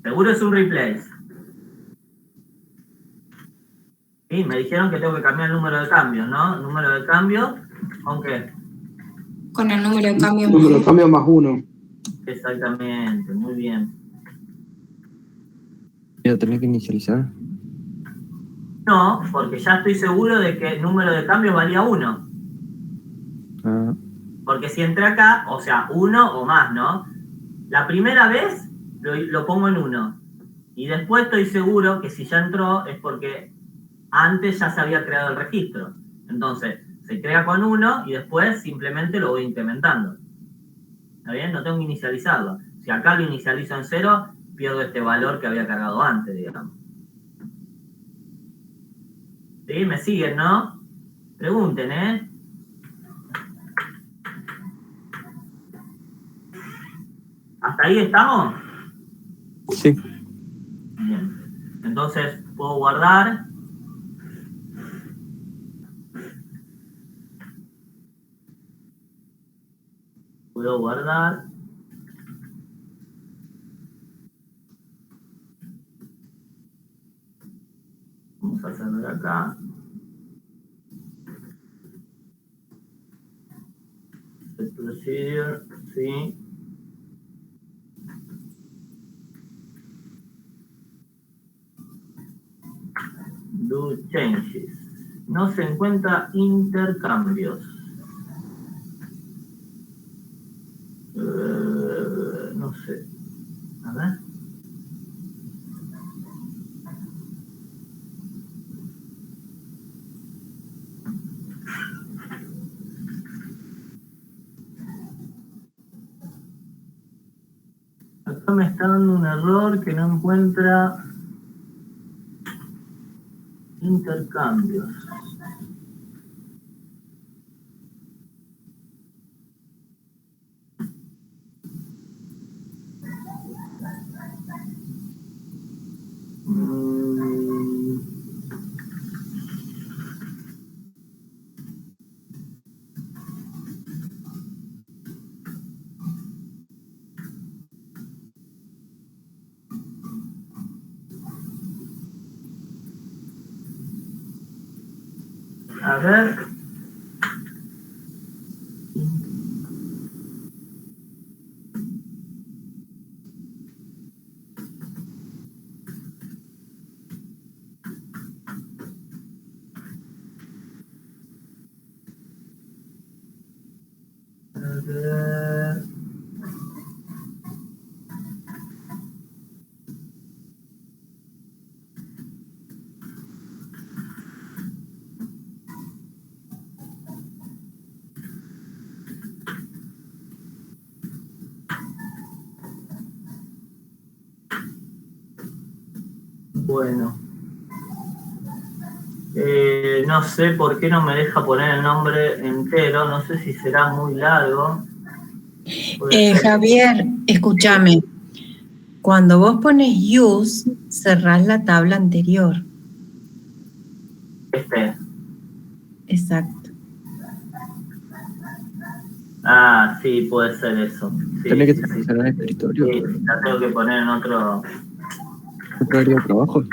Speaker 1: Seguro es un replace. Sí, me dijeron que tengo que cambiar el número de cambios, ¿no? Número de cambios, ¿con qué?
Speaker 2: Con el número de cambios.
Speaker 5: Número de cambio más 1.
Speaker 1: Exactamente, muy bien.
Speaker 4: ¿Ya tenés que inicializar?
Speaker 1: No, porque ya estoy seguro de que el número de cambios valía 1.
Speaker 4: Ah,
Speaker 1: Porque si entré acá, o sea, 1 o más, ¿no? La primera vez lo pongo en 1. Y después estoy seguro que si ya entró es porque antes ya se había creado el registro. Entonces, se crea con 1 y después simplemente lo voy incrementando. ¿Está bien? No tengo que inicializarlo. Si acá lo inicializo en 0, pierdo este valor que había cargado antes, digamos. ¿Sí? ¿Me siguen, no? Pregunten, ¿eh? ¿Hasta ahí estamos?
Speaker 4: sí.
Speaker 1: Bien. Entonces, puedo guardar. Puedo guardar. Vamos a hacerlo de acá. Set procedure, sí. Do changes. No se encuentra intercambios. No sé. A ver. Acá me está dando un error que no encuentra intercambios. ver. A ver. Bueno. No sé por qué no me deja poner el nombre entero, no sé si será muy largo.
Speaker 11: Javier, escúchame. Cuando vos pones use, cerrás la tabla anterior. Exacto.
Speaker 1: Ah, sí, puede ser eso. Sí,
Speaker 4: Tenés que
Speaker 1: sí,
Speaker 4: trabajar en el escritorio.
Speaker 1: sí, la tengo que poner en otro...
Speaker 4: ¿Otro área de trabajo?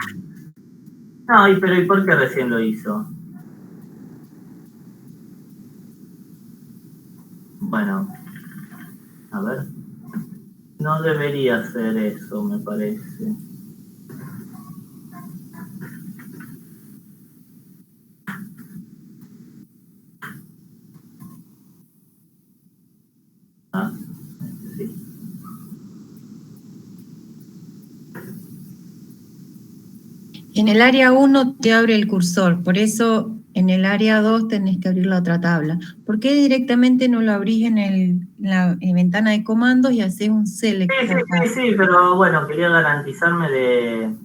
Speaker 1: No, pero ¿y por qué recién lo hizo? Bueno, a ver. No debería hacer eso, me parece. Ah, sí.
Speaker 11: En el área 1 te abre el cursor, por eso en el área 2 tenés que abrir la otra tabla. ¿Por qué directamente no lo abrís en la ventana de comandos y haces un select?
Speaker 1: Sí, pero bueno, quería garantizarme de...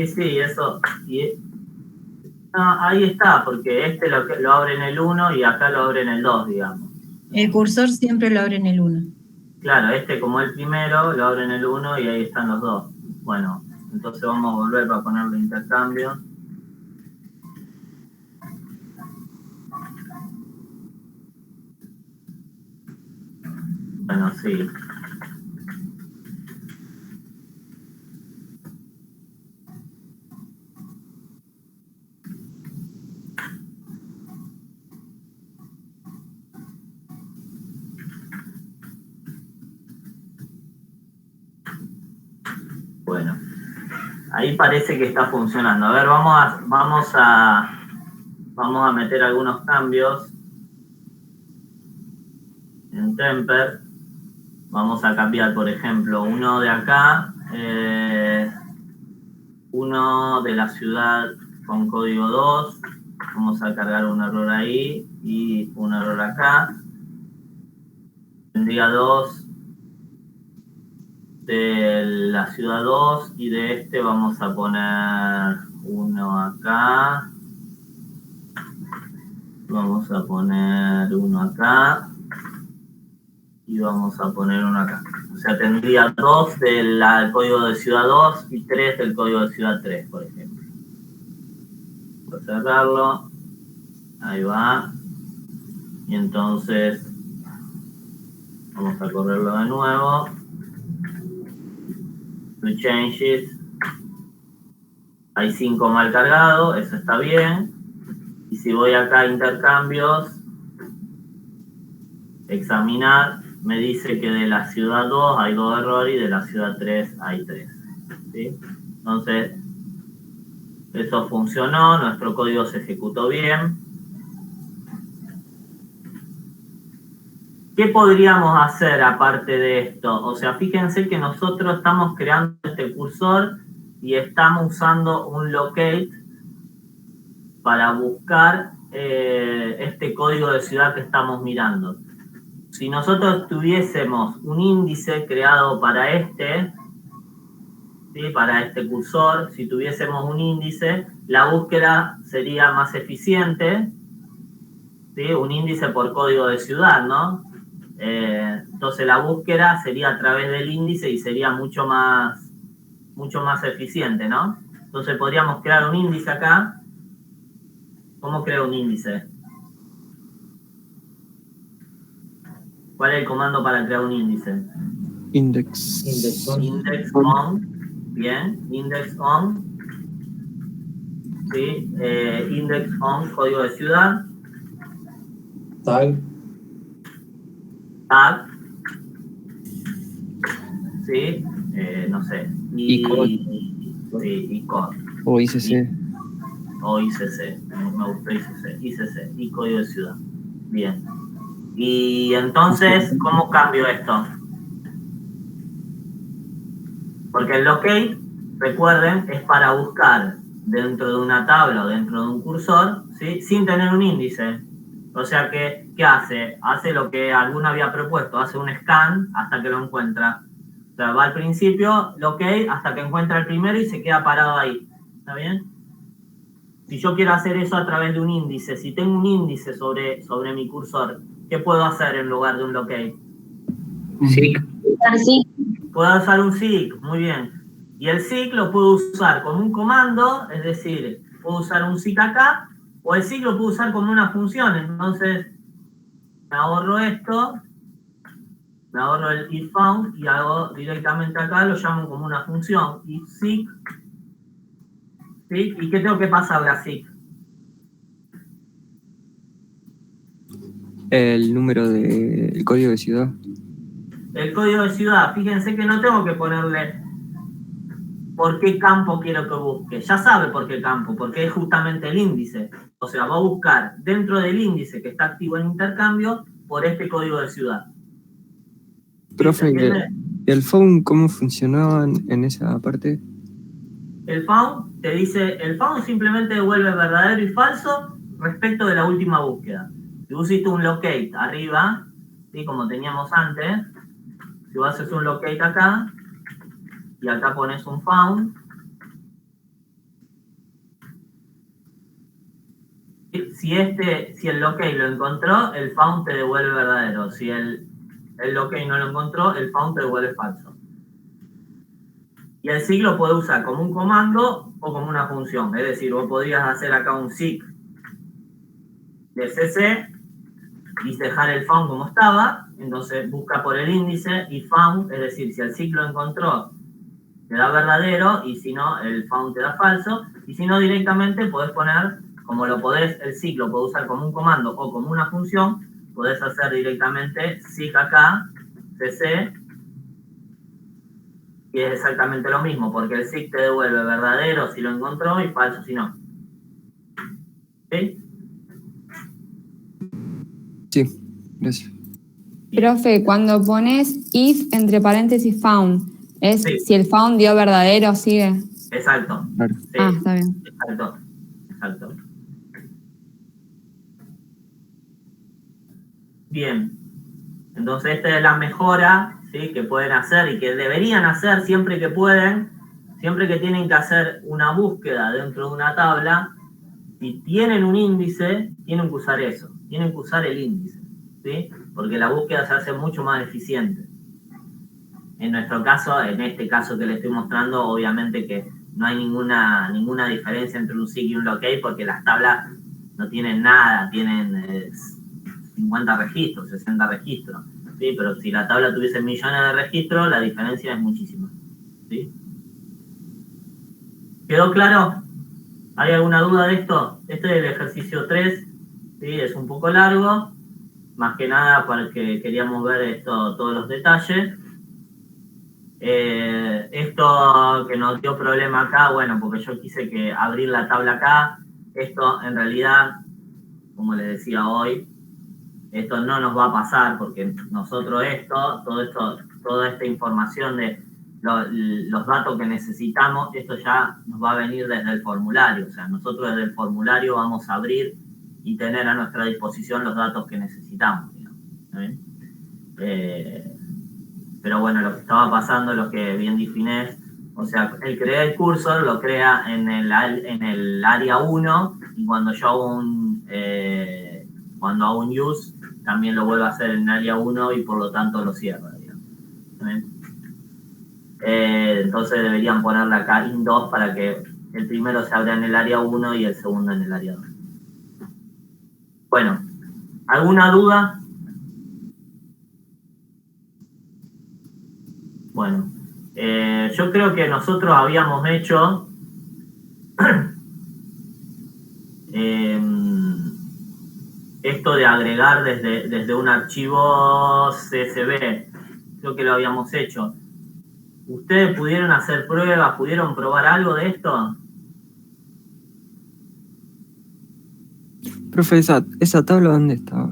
Speaker 1: Sí, eso. No, ahí está, porque este lo abre en el 1 y acá lo abre en el 2, digamos.
Speaker 11: El cursor siempre lo abre en el 1.
Speaker 1: Claro, este como el primero lo abre en el 1 y ahí están los dos. Bueno, entonces vamos a volver para ponerle intercambio. Bueno, sí. Bueno, ahí parece que está funcionando. A ver, vamos a meter algunos cambios en Temper. Vamos a cambiar, por ejemplo, uno de acá, uno de la ciudad con código 2. Vamos a cargar un error ahí y un error acá. Tendría 2 de la ciudad 2 y de este vamos a poner uno acá. Vamos a poner uno acá. Y vamos a poner uno acá. O sea, tendría 2 del código de ciudad 2 y 3 del código de ciudad 3, por ejemplo. Voy a cerrarlo. Ahí va. Y entonces vamos a correrlo de nuevo. To changes. Hay 5 mal cargados, eso está bien. Y si voy acá a intercambios, examinar, me dice que de la ciudad 2 hay 2 errores y de la ciudad 3 hay 3. ¿Sí? Entonces, eso funcionó, nuestro código se ejecutó bien. ¿Qué podríamos hacer aparte de esto? O sea, fíjense que nosotros estamos creando este cursor y estamos usando un locate para buscar este código de ciudad que estamos mirando. Si nosotros tuviésemos un índice creado para ¿sí? Para este cursor, si tuviésemos un índice, la búsqueda sería más eficiente, ¿sí? Un índice por código de ciudad, ¿no? Entonces la búsqueda sería a través del índice y sería mucho más eficiente, ¿no? Entonces podríamos crear un índice acá. ¿Cómo creo un índice? ¿Cuál es el comando para crear un índice?
Speaker 4: Index.
Speaker 1: Index on. Bien, index on. ¿sí? Index on, código de ciudad.
Speaker 9: Tag.
Speaker 1: Tag. ¿Sí? No sé. Y code.
Speaker 4: O ICC.
Speaker 1: O ICC. Me gusta ICC. ICC. Y código de ciudad. Bien. Y entonces, ¿cómo cambio esto? Porque el locate, recuerden, es para buscar dentro de una tabla o dentro de un cursor, ¿sí? Sin tener un índice. O sea que, ¿qué hace? Hace lo que alguno había propuesto, hace un scan hasta que lo encuentra. O sea, va al principio, locate, hasta que encuentra el primero y se queda parado ahí. ¿Está bien? Si yo quiero hacer eso a través de un índice, si tengo un índice sobre mi cursor, ¿qué puedo hacer en lugar de un locate?
Speaker 6: SIG.
Speaker 1: Puedo usar un SIG, muy bien. Y el SIG lo puedo usar como un comando, es decir, puedo usar un SIG acá, o el SIG lo puedo usar como una función. Entonces, me ahorro esto, me ahorro el iffound y hago directamente acá, lo llamo como una función. Y SIG, ¿sí? ¿Y qué tengo que pasarle a SIG?
Speaker 4: El número del código de ciudad.
Speaker 1: El código de ciudad, fíjense que no tengo que ponerle por qué campo quiero que busque. Ya sabe por qué campo, porque es justamente el índice. O sea, va a buscar dentro del índice que está activo en intercambio por este código de ciudad.
Speaker 4: Profe, ¿el phone cómo funcionaba en esa parte?
Speaker 1: El found te dice, el found simplemente devuelve verdadero y falso respecto de la última búsqueda. Si vos hiciste un locate arriba, ¿sí? Como teníamos antes, si vos haces un locate acá, y acá pones un found, si el locate lo encontró, el found te devuelve verdadero. Si el locate no lo encontró, el found te devuelve falso. Y el SIG lo puede usar como un comando o como una función. Es decir, vos podrías hacer acá un SIG de CC y dejar el found como estaba. Entonces busca por el índice y found, es decir, si el SIG lo encontró, te da verdadero, y si no, el found te da falso. Y si no, directamente podés poner, como lo podés, el SIG lo podés usar como un comando o como una función, podés hacer directamente SIG acá, CC, y es exactamente lo mismo, porque el SIG te devuelve verdadero si lo encontró y falso si no. ¿Sí?
Speaker 4: Sí, gracias.
Speaker 7: Profe, cuando pones if entre paréntesis found, ¿es
Speaker 1: Sí.
Speaker 7: si el found dio verdadero sigue?
Speaker 1: Exacto.
Speaker 4: Claro.
Speaker 1: Sí.
Speaker 7: Ah, está bien.
Speaker 1: Exacto. Bien. Entonces esta es la mejora, ¿sí? Que pueden hacer y que deberían hacer siempre que pueden, siempre que tienen que hacer una búsqueda dentro de una tabla. Si tienen un índice, tienen que usar eso, tienen que usar el índice, ¿sí? Porque la búsqueda se hace mucho más eficiente. En nuestro caso, en este caso que les estoy mostrando, obviamente que no hay ninguna diferencia entre un SIG y un locate, porque las tablas no tienen nada, tienen 50 registros, 60 registros, ¿sí? Pero si la tabla tuviese millones de registros, la diferencia es muchísima, ¿sí? ¿Quedó claro? ¿Hay alguna duda de esto? Este es el ejercicio 3, ¿sí? Es un poco largo, más que nada porque queríamos ver todos los detalles. Esto que nos dio problema acá, bueno, porque yo quise abrir la tabla acá. Esto en realidad, como les decía hoy, esto no nos va a pasar porque nosotros toda esta información de los datos que necesitamos, esto ya nos va a venir desde el formulario. O sea, nosotros desde el formulario vamos a abrir y tener a nuestra disposición los datos que necesitamos, digamos. ¿Está bien? Pero bueno, lo que estaba pasando, lo que bien definés, o sea, el crear el cursor lo crea en el área 1, y cuando yo hago cuando hago un use, también lo vuelvo a hacer en el área 1 y por lo tanto lo cierra, digamos. Entonces deberían ponerle acá in2 para que el primero se abra en el área 1 y el segundo en el área 2. Bueno, ¿alguna duda? Bueno, yo creo que nosotros habíamos hecho esto de agregar desde un archivo CSV, creo que lo habíamos hecho. ¿Ustedes pudieron hacer pruebas, pudieron probar algo de esto?
Speaker 4: Profe, ¿esa tabla dónde estaba?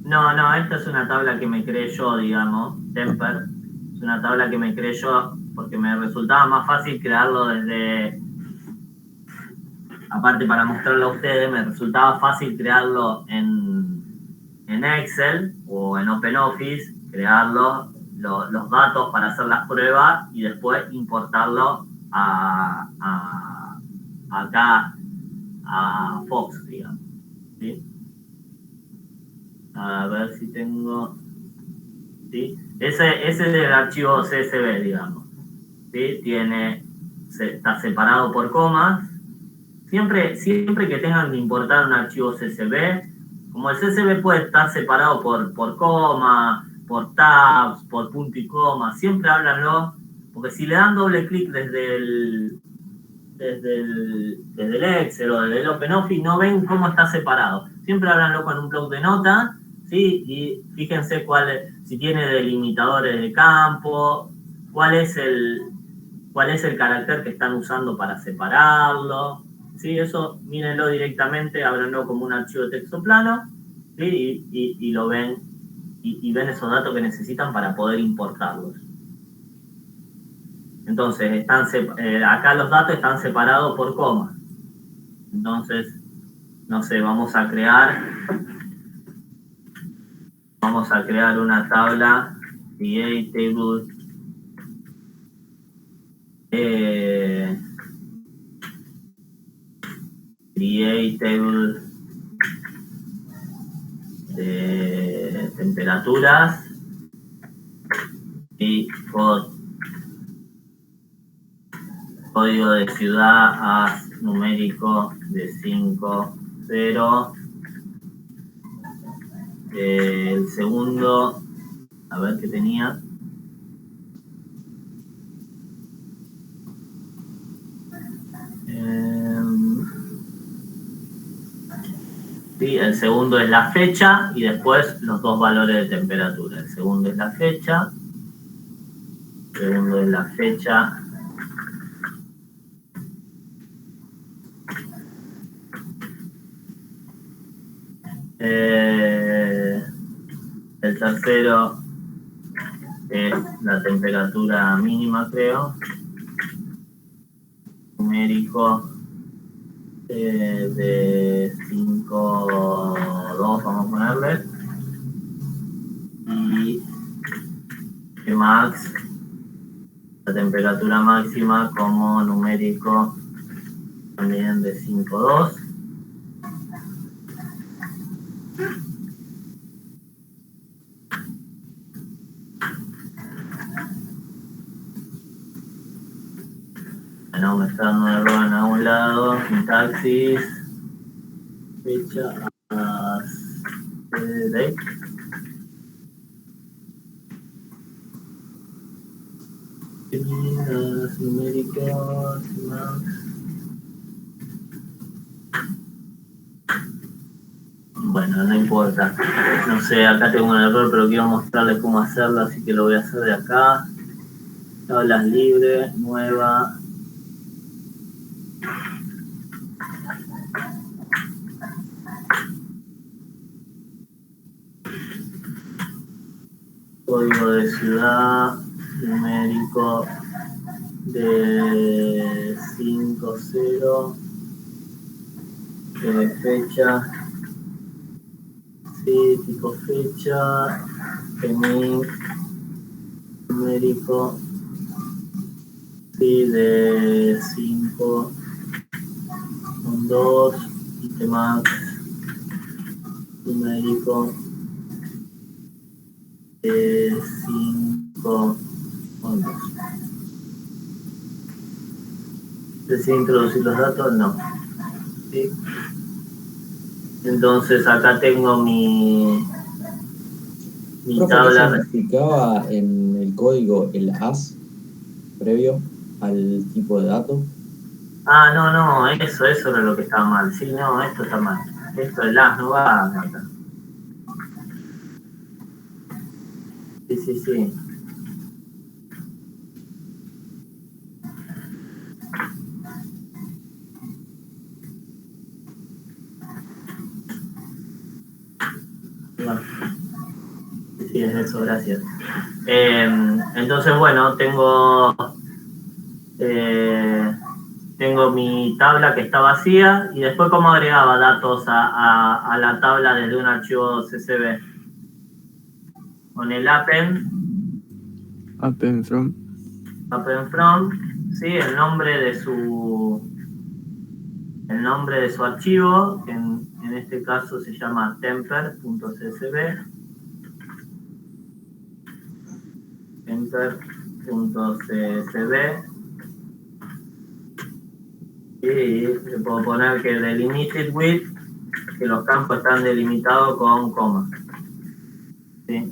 Speaker 1: No, esta es una tabla que me creé yo, digamos, Temper. Es una tabla que me creé yo porque me resultaba más fácil crearlo desde... Aparte, para mostrarlo a ustedes, me resultaba fácil crearlo en Excel o en OpenOffice, crearlo, los datos para hacer las pruebas y después importarlo acá a Fox, digamos. ¿Sí? A ver si tengo... ¿Sí? Ese es el archivo CSV, digamos. ¿Sí? Está separado por comas. Siempre que tengan que importar un archivo CSV, como el CSV puede estar separado por coma, por tabs, por punto y coma, siempre háblanlo, porque si le dan doble clic desde el Excel o desde el OpenOffice, no ven cómo está separado. Siempre háblanlo con un bloc de notas, ¿sí? Y fíjense si tiene delimitadores de campo, cuál es el carácter que están usando para separarlo. ¿Sí? Eso mírenlo directamente, ábranlo como un archivo de texto plano, ¿sí? y lo ven, y ven esos datos que necesitan para poder importarlos. Entonces, acá los datos están separados por comas. Entonces, no sé, vamos a crear una tabla, create table, create table de temperaturas y código de ciudad numérico de 5.0. El segundo, a ver qué tenía. Sí, el segundo es la fecha y después los dos valores de temperatura. El segundo es la fecha. El segundo es la fecha. El tercero es la temperatura mínima, creo. Numérico de 5.2, vamos a ponerle. Y Max, la temperatura máxima como numérico también de 5.2. No, me está dando un error en algún lado. Sintaxis. Fecha. Date. Numéricos. Bueno, no importa. No sé, acá tengo un error, pero quiero mostrarles cómo hacerlo, así que lo voy a hacer de acá. Tablas libres, nueva. Código de ciudad numérico de 5.0, fecha, sí, tipo fecha, numérico, sí, de 5.2, y temas numérico 5. ¿Desea introducir los datos? No. ¿Sí? Entonces acá tengo mi tabla.
Speaker 9: ¿Se explicaba en el código el as previo al tipo de dato?
Speaker 1: Ah, no, eso era lo que estaba mal. Sí, no, esto está mal. Esto el as no va acá. Sí. Bueno. Sí, es eso, gracias. Entonces, bueno, tengo mi tabla que está vacía y después cómo agregaba datos a la tabla desde un archivo CSV. Con el append from, sí, el nombre de su archivo, en este caso se llama temper.csv. temper.csv y le puedo poner que delimited with, que los campos están delimitados con coma. ¿Sí?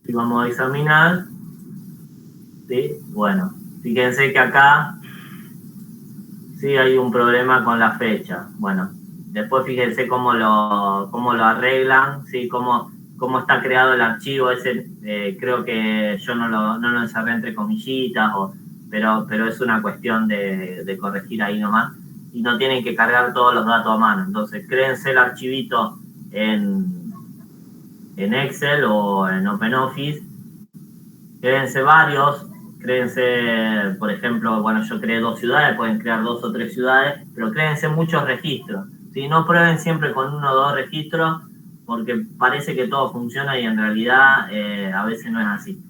Speaker 1: Y vamos a examinar. ¿Sí? Bueno, fíjense que acá sí hay un problema con la fecha. Bueno, después fíjense cómo lo arreglan, ¿sí? Cómo está creado el archivo ese. Creo que yo no lo encerré entre comillitas, pero es una cuestión de corregir ahí nomás. Y no tienen que cargar todos los datos a mano. Entonces, créense el archivito en Excel o en OpenOffice. Créense varios. Créense, por ejemplo, bueno, yo creé 2 ciudades, pueden crear 2 o 3 ciudades, pero créense muchos registros. ¿Sí? No prueben siempre con 1 o 2 registros, porque parece que todo funciona y en realidad a veces no es así.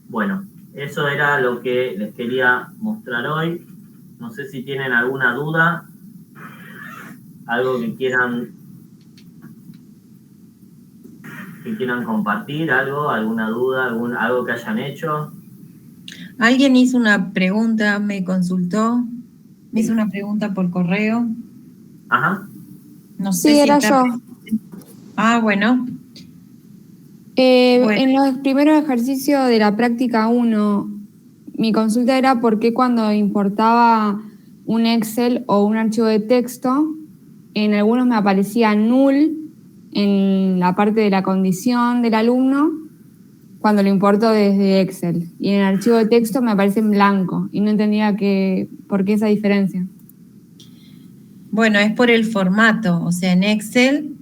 Speaker 1: Bueno, eso era lo que les quería mostrar hoy. No sé si tienen alguna duda, algo que quieran compartir, alguna duda, algo que hayan hecho.
Speaker 11: Alguien hizo una pregunta, me consultó, me hizo una pregunta por correo.
Speaker 1: Ajá.
Speaker 11: No sé
Speaker 7: Sí,
Speaker 11: si
Speaker 7: era
Speaker 11: está...
Speaker 7: yo.
Speaker 11: Ah, bueno.
Speaker 7: En los primeros ejercicios de la práctica 1, mi consulta era por qué cuando importaba un Excel o un archivo de texto, en algunos me aparecía null en la parte de la condición del alumno cuando lo importo desde Excel. Y en el archivo de texto me aparece en blanco y no entendía por qué esa diferencia.
Speaker 11: Bueno, es por el formato. O sea, en Excel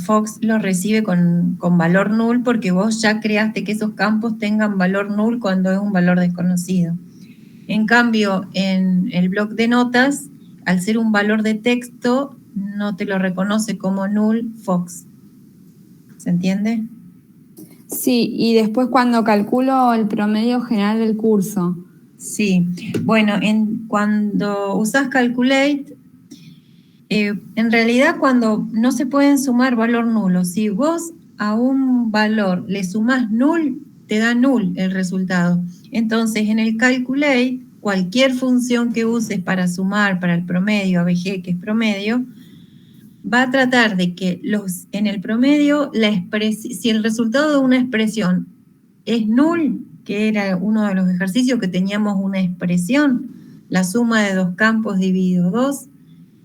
Speaker 11: Fox lo recibe con valor null porque vos ya creaste que esos campos tengan valor null cuando es un valor desconocido. En cambio, en el bloc de notas, al ser un valor de texto, no te lo reconoce como null Fox. ¿Se entiende?
Speaker 7: Sí, y después cuando calculo el promedio general del curso.
Speaker 11: Sí, bueno, cuando usas Calculate, en realidad cuando no se pueden sumar valor nulo, si vos a un valor le sumás null, te da null el resultado. Entonces en el Calculate, cualquier función que uses para sumar para el promedio, ABG, que es promedio, va a tratar de que en el promedio, si el resultado de una expresión es null, que era uno de los ejercicios que teníamos una expresión, la suma de 2 campos dividido 2,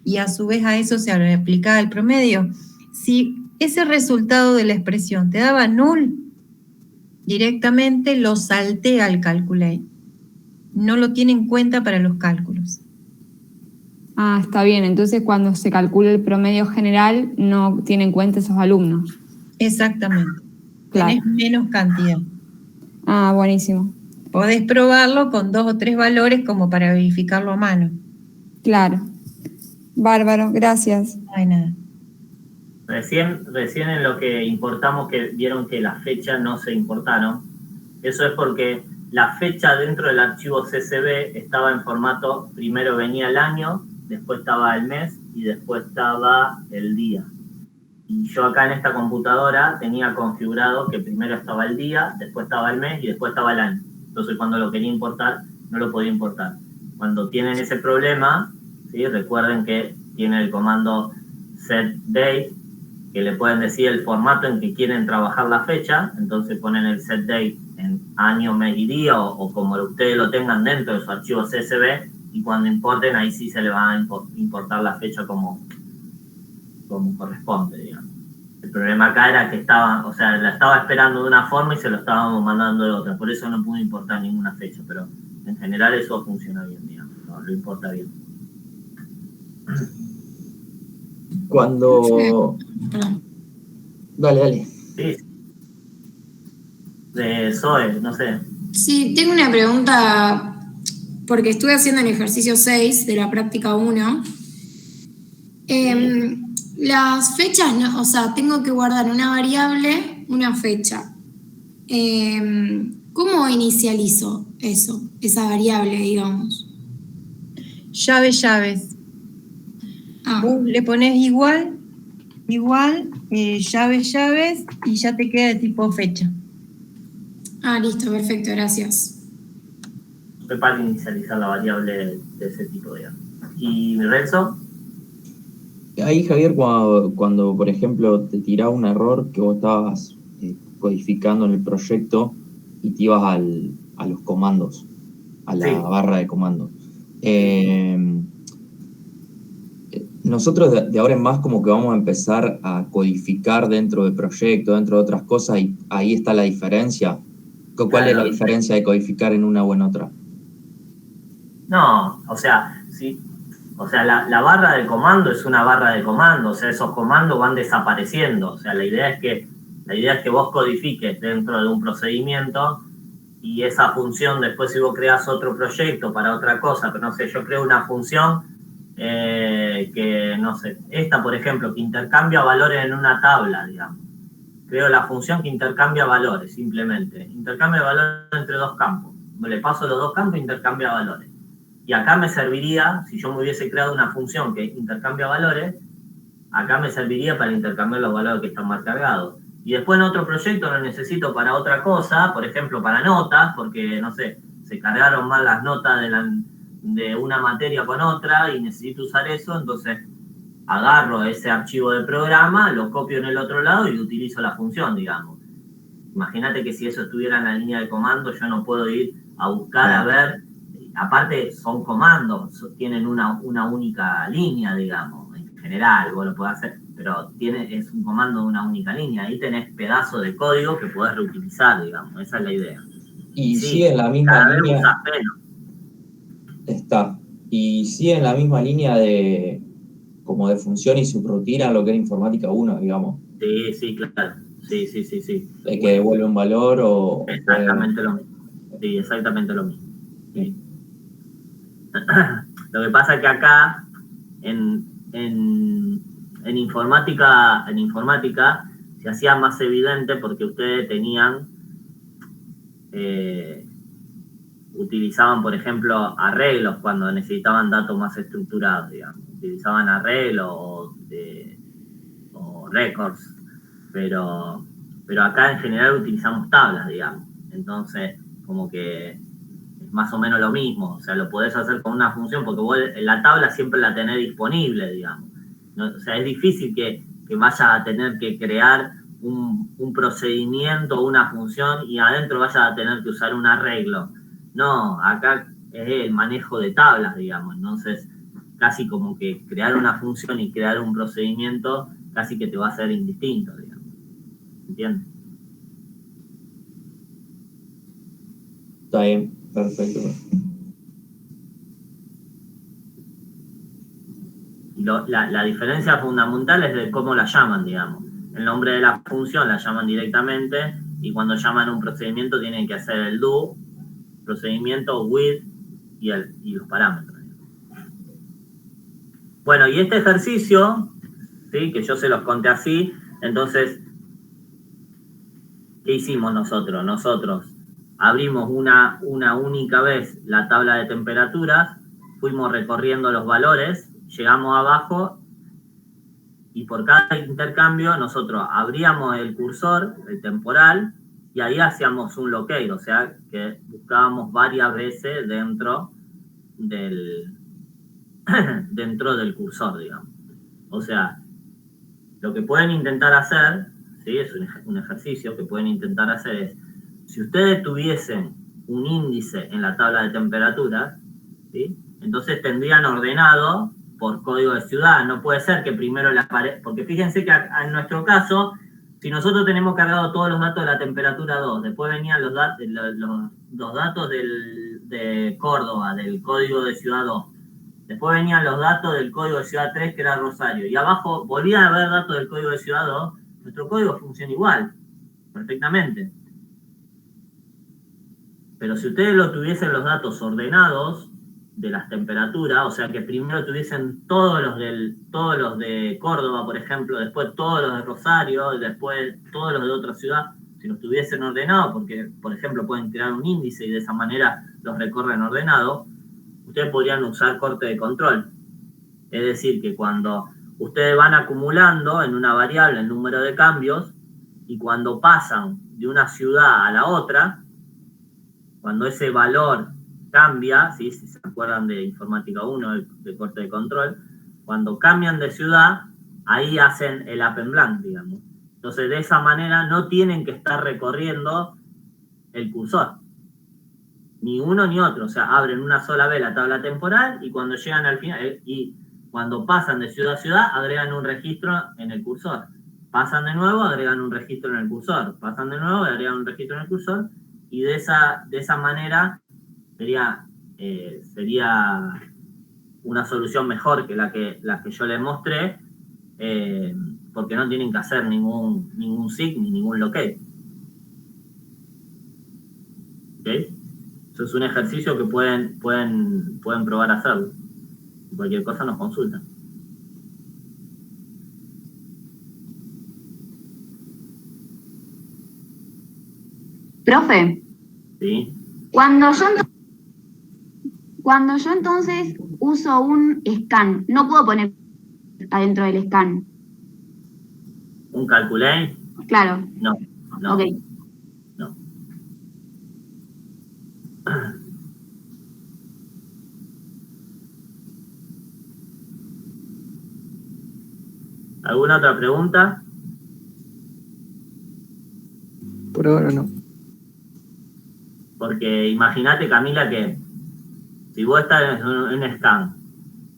Speaker 11: y a su vez a eso se le aplicaba el promedio. Si ese resultado de la expresión te daba null, directamente lo saltea al Calculate. No lo tiene en cuenta para los cálculos.
Speaker 7: Ah, está bien. Entonces, cuando se calcula el promedio general, no tiene en cuenta esos alumnos.
Speaker 11: Exactamente.
Speaker 7: Claro.
Speaker 11: Tenés menos cantidad.
Speaker 7: Ah, buenísimo.
Speaker 11: Podés probarlo con 2 o 3 valores como para verificarlo a mano.
Speaker 7: Claro. Bárbaro, gracias.
Speaker 11: No hay nada.
Speaker 1: Recién en lo que importamos, que vieron que las fechas no se importaron. Eso es porque la fecha dentro del archivo CSV estaba en formato, primero venía el año, después estaba el mes y después estaba el día. Y yo acá en esta computadora tenía configurado que primero estaba el día, después estaba el mes y después estaba el año. Entonces cuando lo quería importar, no lo podía importar. Cuando tienen ese problema, ¿sí? Recuerden que tiene el comando setDate, que le pueden decir el formato en que quieren trabajar la fecha, entonces ponen el setDate en año, mes y día, o como ustedes lo tengan dentro de su archivo CSV, y cuando importen, ahí sí se le va a importar la fecha como corresponde, digamos. El problema acá era que la estaba esperando de una forma y se lo estábamos mandando de otra, por eso no pudo importar ninguna fecha, pero en general eso funciona bien, digamos, no, lo importa bien.
Speaker 9: Cuando... Dale.
Speaker 1: Sí. De Zoe, no sé.
Speaker 2: Sí, tengo una pregunta, porque estuve haciendo el ejercicio 6 de la práctica 1. Las fechas, o sea, tengo que guardar una variable, una fecha. ¿Cómo inicializo esa variable, digamos?
Speaker 11: Llaves. Vos le pones igual, llaves, y ya te queda de tipo fecha.
Speaker 2: Listo, perfecto, gracias.
Speaker 1: Fue para inicializar la variable de ese tipo, digamos. ¿Y Renzo?
Speaker 9: Ahí, Javier, cuando por ejemplo, te tiraba un error que vos estabas codificando en el proyecto y te ibas a los comandos, a la barra de comandos. Nosotros de ahora en más como que vamos a empezar a codificar dentro del proyecto, dentro de otras cosas, y ahí está la diferencia. ¿Cuál es la diferencia de codificar en una o en otra?
Speaker 1: No, o sea, sí. O sea, la barra de comando es una barra de comando, o sea, esos comandos van desapareciendo. O sea, la idea es que vos codifiques dentro de un procedimiento y esa función, después si vos creas otro proyecto para otra cosa, pero no sé, yo creo una función que, no sé, esta por ejemplo, que intercambia valores en una tabla, digamos. Creo la función que intercambia valores, simplemente. Intercambia valores entre dos campos. Le paso los dos campos e intercambia valores. Y acá me serviría, si yo me hubiese creado una función que intercambia valores, acá me serviría para intercambiar los valores que están más cargados. Y después en otro proyecto lo necesito para otra cosa, por ejemplo para notas, porque, no sé, se cargaron mal las notas de una materia con otra y necesito usar eso, entonces agarro ese archivo de programa, lo copio en el otro lado y utilizo la función, digamos. Imagínate que si eso estuviera en la línea de comando, yo no puedo ir a buscar a ver. Aparte son comandos, tienen una única línea, digamos, en general, vos lo podés hacer, pero es un comando de una única línea, ahí tenés pedazos de código que podés reutilizar, digamos, esa es la idea.
Speaker 9: Y sí, en la misma línea... Y sí en la misma línea de función y subrutina lo que era informática 1, digamos.
Speaker 1: Sí, claro, sí.
Speaker 9: De que devuelve un valor o...
Speaker 1: Exactamente lo mismo, sí, exactamente lo mismo. Sí. Lo que pasa es que acá en informática se hacía más evidente porque ustedes utilizaban, por ejemplo, arreglos cuando necesitaban datos más estructurados, digamos. Utilizaban arreglos o records, pero acá en general utilizamos tablas, digamos. Entonces, como que más o menos lo mismo, o sea, lo podés hacer con una función porque vos la tabla siempre la tenés disponible, digamos. ¿No? O sea, es difícil que vayas a tener que crear un procedimiento o una función y adentro vayas a tener que usar un arreglo. No, acá es el manejo de tablas, digamos. Entonces, casi como que crear una función y crear un procedimiento casi que te va a ser indistinto, digamos. ¿Entiendes?
Speaker 9: Está bien. Perfecto.
Speaker 1: Y la diferencia fundamental es de cómo la llaman, digamos. El nombre de la función la llaman directamente y cuando llaman un procedimiento tienen que hacer el do, procedimiento, with y los parámetros. Bueno, y este ejercicio, ¿sí? Que yo se los conté así, entonces, ¿qué hicimos nosotros? Nosotros abrimos una única vez la tabla de temperaturas, fuimos recorriendo los valores, llegamos abajo y por cada intercambio nosotros abríamos el cursor, el temporal, y ahí hacíamos un locate, o sea que buscábamos varias veces dentro del cursor, digamos. O sea, lo que pueden intentar hacer, ¿sí? Es un ejercicio que pueden intentar hacer es si ustedes tuviesen un índice en la tabla de temperaturas, ¿sí? Entonces tendrían ordenado por código de ciudad. No puede ser que primero la pared, porque fíjense que en nuestro caso, si nosotros tenemos cargado todos los datos de la temperatura 2, después venían los datos de Córdoba, del código de ciudad 2, después venían los datos del código de ciudad 3, que era Rosario, y abajo volvían a haber datos del código de ciudad 2, nuestro código funciona igual, perfectamente. Pero si ustedes lo tuviesen los datos ordenados de las temperaturas, o sea que primero tuviesen todos los de Córdoba, por ejemplo, después todos los de Rosario, y después todos los de otra ciudad, si los tuviesen ordenados, porque, por ejemplo, pueden crear un índice y de esa manera los recorren ordenados, ustedes podrían usar corte de control. Es decir, que cuando ustedes van acumulando en una variable el número de cambios, y cuando pasan de una ciudad a la otra, cuando ese valor cambia, ¿sí? Si se acuerdan de Informática 1, de corte de control, cuando cambian de ciudad, ahí hacen el up and blank, digamos. Entonces, de esa manera no tienen que estar recorriendo el cursor. Ni uno ni otro. O sea, abren una sola vez la tabla temporal y cuando llegan al final, y cuando pasan de ciudad a ciudad, agregan un registro en el cursor. Pasan de nuevo, agregan un registro en el cursor. Pasan de nuevo, agregan un registro en el cursor. Y de esa manera sería una solución mejor que la que yo les mostré, porque no tienen que hacer ningún sig ni ningún locate. ¿Okay? Eso es un ejercicio que pueden probar a hacerlo. Cualquier cosa nos consultan.
Speaker 3: Profe.
Speaker 1: Sí.
Speaker 3: Cuando yo entonces uso un scan, no puedo poner adentro del scan.
Speaker 1: ¿Un calculate?
Speaker 3: Claro.
Speaker 1: No.
Speaker 3: Ok.
Speaker 1: No. ¿Alguna otra pregunta?
Speaker 4: Por ahora no.
Speaker 1: Porque imagínate, Camila, que si vos estás en scan,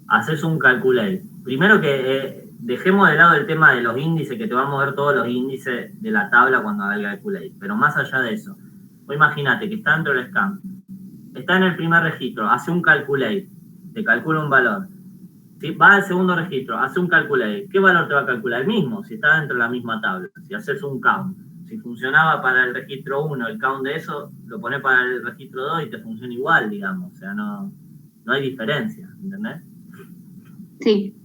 Speaker 1: haces un calculate. Primero que dejemos de lado el tema de los índices, que te vamos a ver todos los índices de la tabla cuando haga el calculate. Pero más allá de eso, vos imagínate que está dentro del scan, está en el primer registro, hace un calculate, te calcula un valor. ¿Sí? Va al segundo registro, hace un calculate. ¿Qué valor te va a calcular? El mismo, si está dentro de la misma tabla. Si haces un count. Si funcionaba para el registro 1, el count de eso, lo pones para el registro 2 y te funciona igual, digamos. O sea, no hay diferencia, ¿entendés?
Speaker 3: Sí.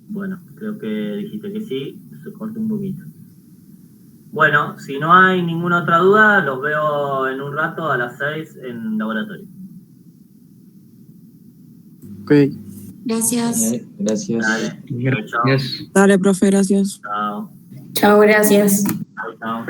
Speaker 1: Bueno, creo que dijiste que sí, se cortó un poquito. Bueno, si no hay ninguna otra duda, los veo en un rato a las 6 en laboratorio.
Speaker 4: Ok.
Speaker 2: Gracias.
Speaker 9: Gracias.
Speaker 1: Dale.
Speaker 6: Gracias.
Speaker 12: Dale, profe, gracias.
Speaker 1: Chao.
Speaker 2: Chao, gracias.
Speaker 1: Chao.